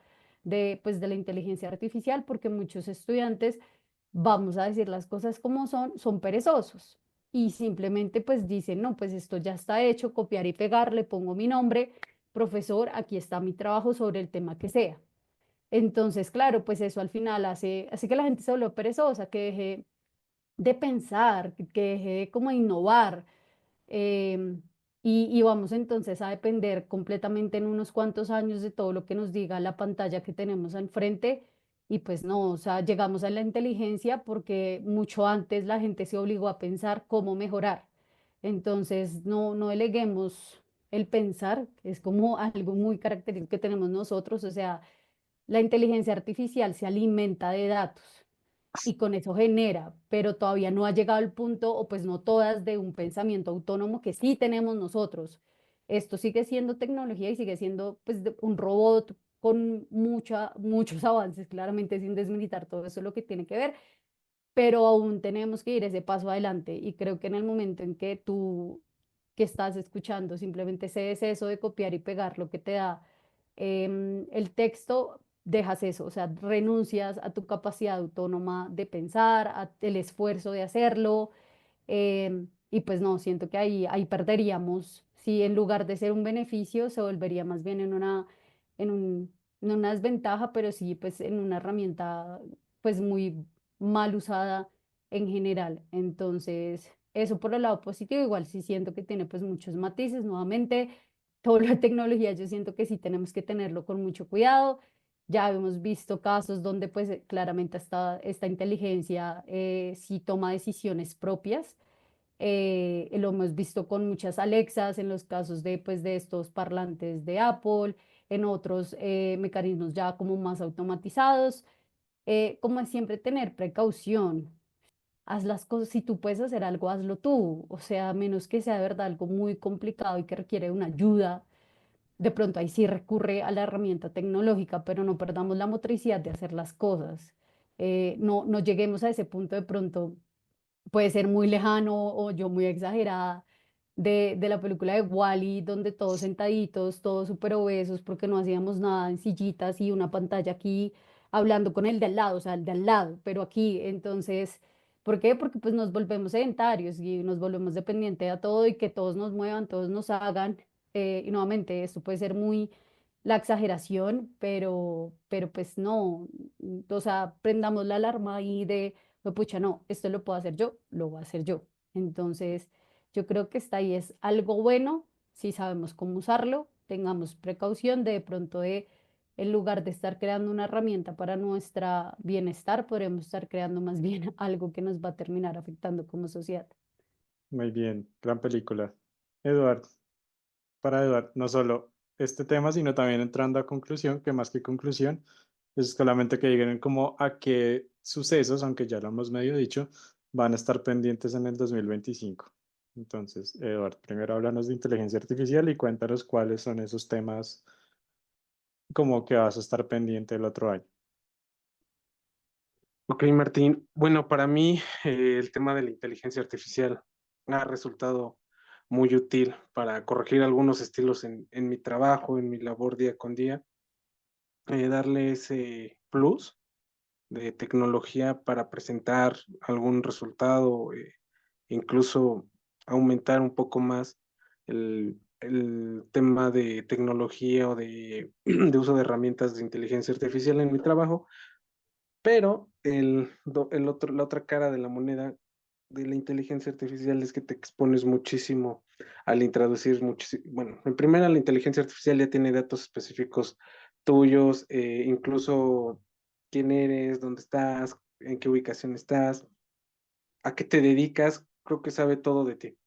Speaker 4: de, pues, de la inteligencia artificial, porque muchos estudiantes, vamos a decir las cosas como son perezosos y simplemente pues dicen, no, pues esto ya está hecho, copiar y pegar, le pongo mi nombre, profesor, aquí está mi trabajo sobre el tema que sea. Entonces, claro, pues eso al final hace que la gente se vuelva perezosa, que deje de pensar, que deje de como innovar. em, y vamos entonces a depender completamente en unos cuantos años de todo lo que nos diga la pantalla que tenemos enfrente. Y pues no, o sea, llegamos a la inteligencia porque mucho antes la gente se obligó a pensar cómo mejorar. Entonces, no deleguemos el pensar, que es como algo muy característico que tenemos nosotros. O sea, la inteligencia artificial se alimenta de datos y con eso genera, pero todavía no ha llegado al punto, o pues no todas, de un pensamiento autónomo que sí tenemos nosotros. Esto sigue siendo tecnología y sigue siendo pues un robot con muchos avances, claramente sin desmilitar todo eso lo que tiene que ver, pero aún tenemos que ir ese paso adelante, y creo que en el momento en que tú que estás escuchando simplemente cedes eso de copiar y pegar lo que te da el texto, dejas eso, o sea, renuncias a tu capacidad autónoma de pensar, el esfuerzo de hacerlo. Y pues no, siento que ahí perderíamos, si en lugar de ser un beneficio se volvería más bien en en una desventaja, pero sí pues en una herramienta pues muy mal usada en general. Entonces, eso por el lado positivo. Igual sí siento que tiene pues muchos matices. Nuevamente, toda la tecnología yo siento que sí tenemos que tenerlo con mucho cuidado. Ya hemos visto casos donde pues claramente esta inteligencia sí toma decisiones propias. Lo hemos visto con muchas Alexas, en los casos de, pues, de estos parlantes de Apple, en otros mecanismos ya como más automatizados. Como es siempre tener precaución. Haz las cosas, si tú puedes hacer algo, hazlo tú. O sea, a menos que sea de verdad algo muy complicado y que requiere una ayuda, de pronto ahí sí recurre a la herramienta tecnológica, pero no perdamos la motricidad de hacer las cosas. No lleguemos a ese punto de pronto, puede ser muy lejano o yo muy exagerada, de la película de Wall-E, donde todos sentaditos, todos súper obesos, porque no hacíamos nada, en sillitas y una pantalla aquí, hablando con el de al lado, o sea, el de al lado, pero aquí. Entonces, ¿por qué? Porque pues nos volvemos sedentarios y nos volvemos dependientes a todo, y que todos nos muevan, todos nos hagan. Y nuevamente, esto puede ser muy la exageración, pero pues no, o sea, prendamos la alarma ahí de, "No, pucha, no, esto lo puedo hacer yo, lo voy a hacer yo". Entonces, yo creo que está ahí, es algo bueno si sabemos cómo usarlo, tengamos precaución de pronto en lugar de estar creando una herramienta para nuestra bienestar, podremos estar creando más bien algo que nos va a terminar afectando como sociedad.
Speaker 2: Muy bien, gran película. Eduard, para Eduard, no solo este tema, sino también entrando a conclusión, que más que conclusión, es solamente que digan como a qué sucesos, aunque ya lo hemos medio dicho, van a estar pendientes en el 2025. Entonces, Eduard, primero háblanos de inteligencia artificial y cuéntanos cuáles son esos temas como que vas a estar pendiente el otro año.
Speaker 6: Ok, Martín. Bueno, para mí el tema de la inteligencia artificial ha resultado muy útil para corregir algunos estilos en mi trabajo, en mi labor día con día, darle ese plus de tecnología para presentar algún resultado, incluso aumentar un poco más el tema de tecnología o de uso de herramientas de inteligencia artificial en mi trabajo, pero la otra cara de la moneda de la inteligencia artificial es que te expones muchísimo al introducir muchísimo, bueno, en primera la inteligencia artificial ya tiene datos específicos tuyos, incluso quién eres, dónde estás, en qué ubicación estás, a qué te dedicas, creo que sabe todo de ti.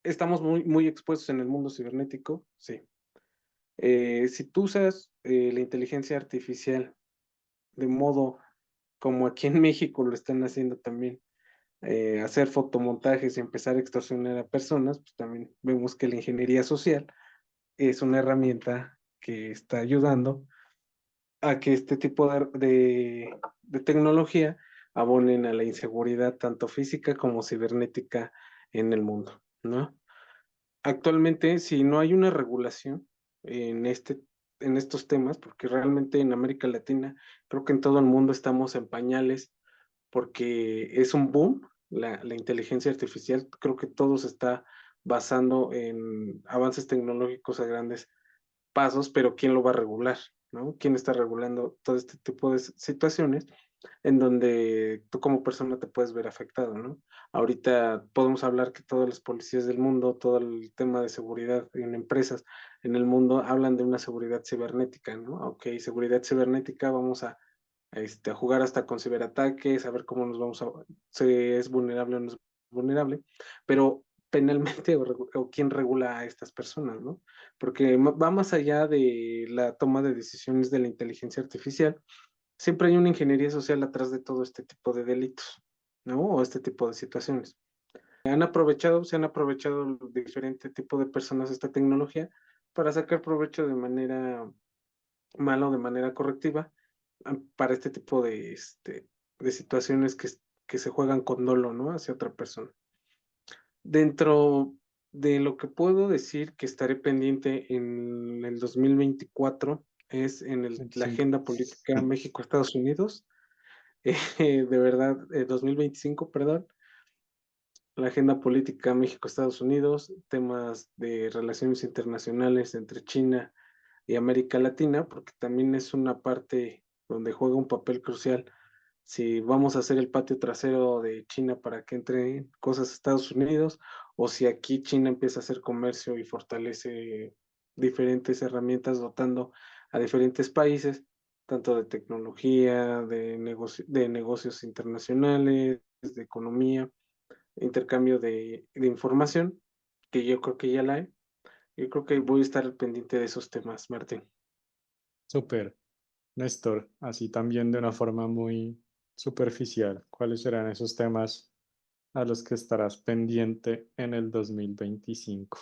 Speaker 6: Estamos muy expuestos en el mundo cibernético, sí. Si tú usas la inteligencia artificial de modo como aquí en México lo están haciendo también, hacer fotomontajes y empezar a extorsionar a personas, pues también vemos que la ingeniería social es una herramienta que está ayudando a que este tipo de tecnología abonen a la inseguridad tanto física como cibernética en el mundo, ¿no? Actualmente, si no hay una regulación en en estos temas, porque realmente en América Latina, creo que en todo el mundo estamos en pañales, porque es un boom la inteligencia artificial. Creo que todo se está basando en avances tecnológicos a grandes pasos, pero ¿quién lo va a regular? ¿No? ¿Quién está regulando todo este tipo de situaciones en donde tú como persona te puedes ver afectado, ¿no? Ahorita podemos hablar que todas las policías del mundo, todo el tema de seguridad en empresas en el mundo hablan de una seguridad cibernética, ¿no? Ok, seguridad cibernética, vamos a jugar hasta con ciberataques, a ver cómo nos vamos si es vulnerable o no es vulnerable, pero penalmente o quién regula a estas personas, ¿no? Porque va más allá de la toma de decisiones de la inteligencia artificial, siempre hay una ingeniería social atrás de todo este tipo de delitos, ¿no? O este tipo de situaciones. Se han aprovechado de diferente tipo de personas esta tecnología para sacar provecho de manera mala o de manera correctiva para este tipo de situaciones que se juegan con dolo, ¿no? Hacia otra persona. Dentro de lo que puedo decir que estaré pendiente en el 2024 es en la
Speaker 2: 25.
Speaker 6: agenda política México-Estados Unidos, de verdad, 2025, perdón, la agenda política México-Estados Unidos, temas de relaciones internacionales entre China y América Latina, porque también es una parte donde juega un papel crucial si vamos a hacer el patio trasero de China para que entre cosas a Estados Unidos, o si aquí China empieza a hacer comercio y fortalece diferentes herramientas dotando a diferentes países, tanto de tecnología, de negocios internacionales, de economía, intercambio de información, que yo creo que ya la hay. Yo creo que voy a estar pendiente de esos temas, Martín.
Speaker 2: Súper, Néstor, así también de una forma muy superficial, ¿cuáles serán esos temas a los que estarás pendiente en el 2025?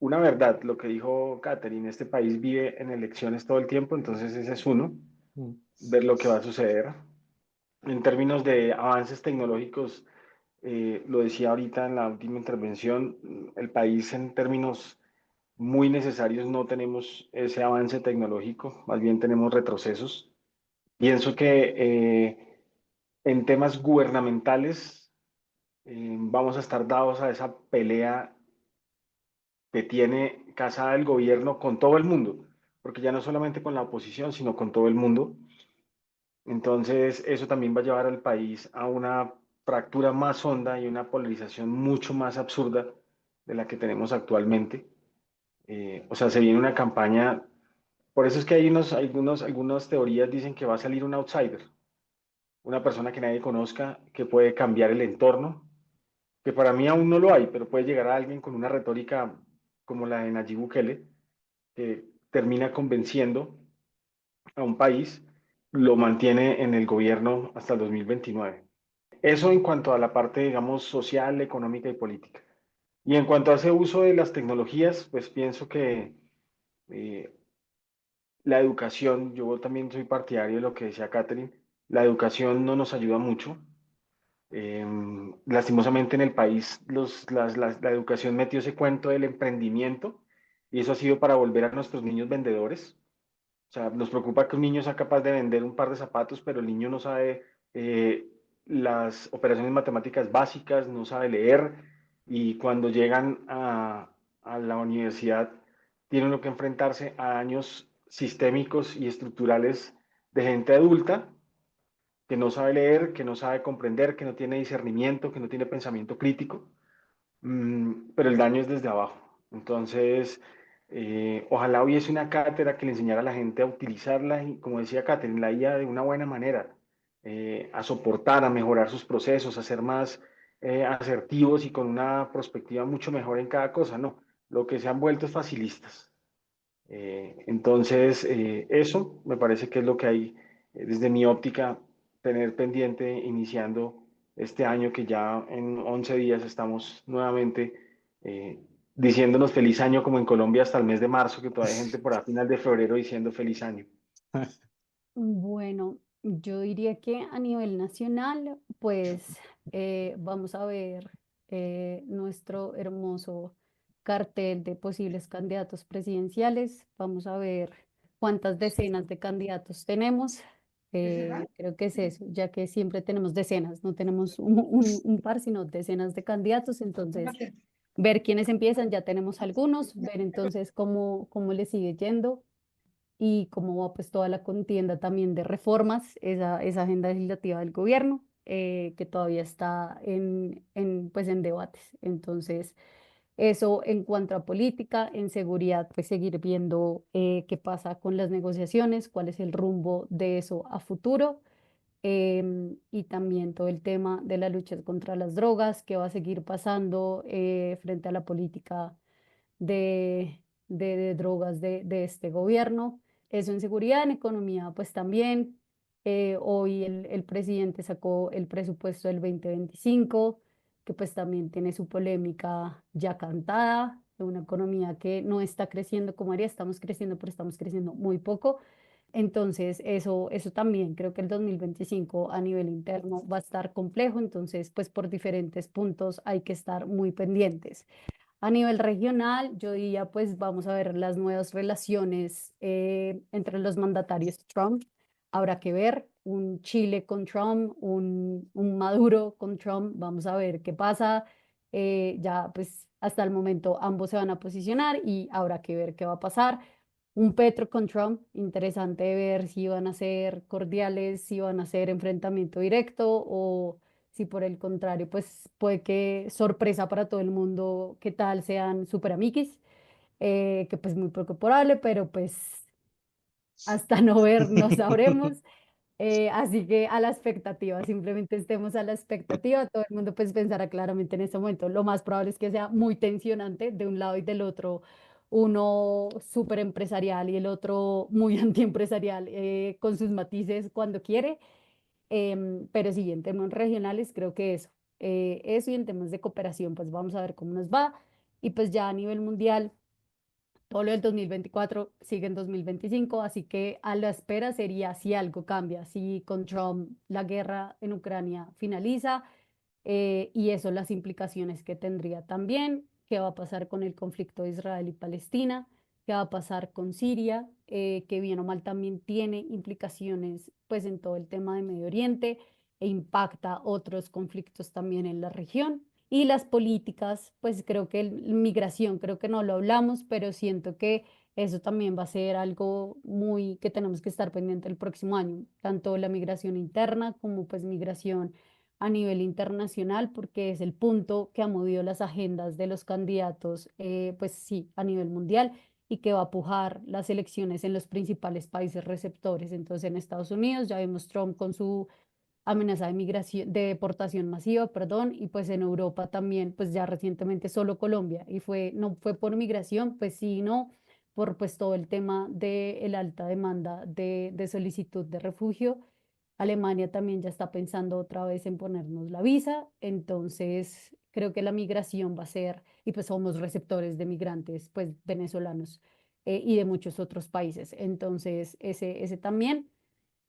Speaker 3: Una verdad, lo que dijo Catherine, este país vive en elecciones todo el tiempo, entonces ese es uno,
Speaker 2: Mm.
Speaker 3: ver lo que va a suceder. En términos de avances tecnológicos, lo decía ahorita en la última intervención, el país en términos muy necesarios no tenemos ese avance tecnológico, más bien tenemos retrocesos. Pienso que en temas gubernamentales vamos a estar dados a esa pelea que tiene casada el gobierno con todo el mundo, porque ya no solamente con la oposición, sino con todo el mundo. Entonces, eso también va a llevar al país a una fractura más honda y una polarización mucho más absurda de la que tenemos actualmente. O sea, se viene una campaña, por eso es que hay algunas teorías dicen que va a salir un outsider, una persona que nadie conozca, que puede cambiar el entorno, que para mí aún no lo hay, pero puede llegar a alguien con una retórica como la de Nayib Bukele, que termina convenciendo a un país, lo mantiene en el gobierno hasta el 2029. Eso en cuanto a la parte, digamos, social, económica y política. Y en cuanto a ese uso de las tecnologías, pues pienso que eh, la educación, yo también soy partidario de lo que decía Catherine, la educación no nos ayuda mucho. Lastimosamente en el país la educación metió ese cuento del emprendimiento y eso ha sido para volver a nuestros niños vendedores. O sea, nos preocupa que un niño sea capaz de vender un par de zapatos, pero el niño no sabe las operaciones matemáticas básicas, no sabe leer y cuando llegan a la universidad tienen uno que enfrentarse a daños sistémicos y estructurales de gente adulta que no sabe leer, que no sabe comprender, que no tiene discernimiento, que no tiene pensamiento crítico, pero el daño es desde abajo. Entonces, ojalá hubiese una cátedra que le enseñara a la gente a utilizarla, y, como decía Catherine, la IA de una buena manera, a soportar, a mejorar sus procesos, a ser más asertivos y con una perspectiva mucho mejor en cada cosa, no. Lo que se han vuelto es facilistas. Entonces, eso me parece que es lo que hay desde mi óptica tener pendiente iniciando este año que ya en 11 días estamos nuevamente diciéndonos feliz año como en Colombia hasta el mes de marzo, que todavía hay gente por a final de febrero diciendo feliz año.
Speaker 4: Bueno, yo diría que a nivel nacional, pues vamos a ver nuestro hermoso cartel de posibles candidatos presidenciales. Vamos a ver cuántas decenas de candidatos tenemos. Creo que es eso, ya que siempre tenemos decenas, no tenemos un par, sino decenas de candidatos. Entonces, ver quiénes empiezan, ya tenemos algunos, ver entonces cómo les sigue yendo y cómo va pues toda la contienda también de reformas, esa agenda legislativa del gobierno, que todavía está pues en debates. Entonces, eso en cuanto a política, en seguridad, pues seguir viendo qué pasa con las negociaciones, cuál es el rumbo de eso a futuro. Y también todo el tema de la lucha contra las drogas, que va a seguir pasando frente a la política de drogas de este gobierno. Eso en seguridad, en economía, pues también. Hoy el presidente sacó el presupuesto del 2025, que pues también tiene su polémica ya cantada, de una economía que no está creciendo como haría, estamos creciendo, pero estamos creciendo muy poco. Entonces, eso también creo que el 2025 a nivel interno va a estar complejo, entonces, pues por diferentes puntos hay que estar muy pendientes. A nivel regional, yo diría, pues vamos a ver las nuevas relaciones entre los mandatarios Trump. Habrá que ver un Chile con Trump, un Maduro con Trump. Vamos a ver qué pasa. Ya, pues hasta el momento ambos se van a posicionar y habrá que ver qué va a pasar. Un Petro con Trump, interesante ver si van a ser cordiales, si van a ser enfrentamiento directo o si por el contrario, pues puede que sorpresa para todo el mundo, qué tal sean super amiguis, que pues muy poco probable, pero pues hasta no ver no sabremos. Así que a la expectativa, simplemente estemos a la expectativa, todo el mundo pues pensará claramente en este momento. Lo más probable es que sea muy tensionante de un lado y del otro, uno súper empresarial y el otro muy antiempresarial, con sus matices cuando quiere. Pero sí, en temas regionales creo que eso y en temas de cooperación, pues vamos a ver cómo nos va. Y pues ya a nivel mundial, todo lo del 2024 sigue en 2025, así que a la espera sería si algo cambia, si con Trump la guerra en Ucrania finaliza, y eso las implicaciones que tendría también, qué va a pasar con el conflicto de Israel y Palestina, qué va a pasar con Siria, que bien o mal también tiene implicaciones pues en todo el tema de Medio Oriente e impacta otros conflictos también en la región. Y las políticas, pues creo que migración, creo que no lo hablamos, pero siento que eso también va a ser algo muy que tenemos que estar pendiente el próximo año, tanto la migración interna como pues migración a nivel internacional, porque es el punto que ha movido las agendas de los candidatos, pues sí, a nivel mundial y que va a pujar las elecciones en los principales países receptores. Entonces, en Estados Unidos ya vimos Trump con su amenaza de migración, de deportación masiva, perdón, y pues en Europa también, pues ya recientemente solo Colombia, y no fue por migración, pues sí, no, por pues todo el tema de el alta demanda de solicitud de refugio. Alemania también ya está pensando otra vez en ponernos la visa, entonces creo que la migración va a ser, y pues somos receptores de migrantes, pues venezolanos, y de muchos otros países, entonces ese también.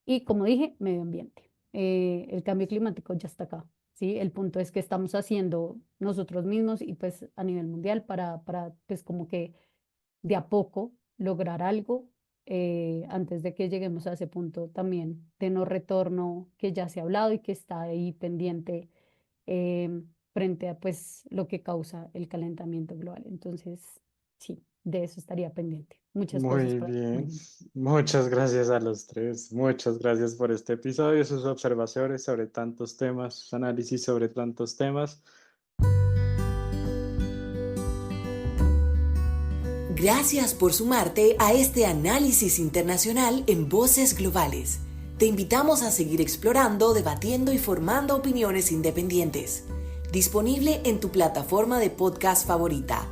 Speaker 4: Y como dije, medio ambiente. El cambio climático ya está acá, ¿sí? El punto es que estamos haciendo nosotros mismos y pues a nivel mundial para pues como que de a poco lograr algo antes de que lleguemos a ese punto también de no retorno que ya se ha hablado y que está ahí pendiente frente a pues lo que causa el calentamiento global. Entonces, sí, de eso estaría pendiente. Muchas gracias
Speaker 2: Muy
Speaker 4: por
Speaker 2: bien,
Speaker 4: acompañarme.
Speaker 2: muchas gracias a los tres, muchas gracias por este episodio, sus observaciones sobre tantos temas, sus análisis sobre tantos temas.
Speaker 1: Gracias por sumarte a este análisis internacional en Voces Globales. Te invitamos a seguir explorando, debatiendo y formando opiniones independientes. Disponible en tu plataforma de podcast favorita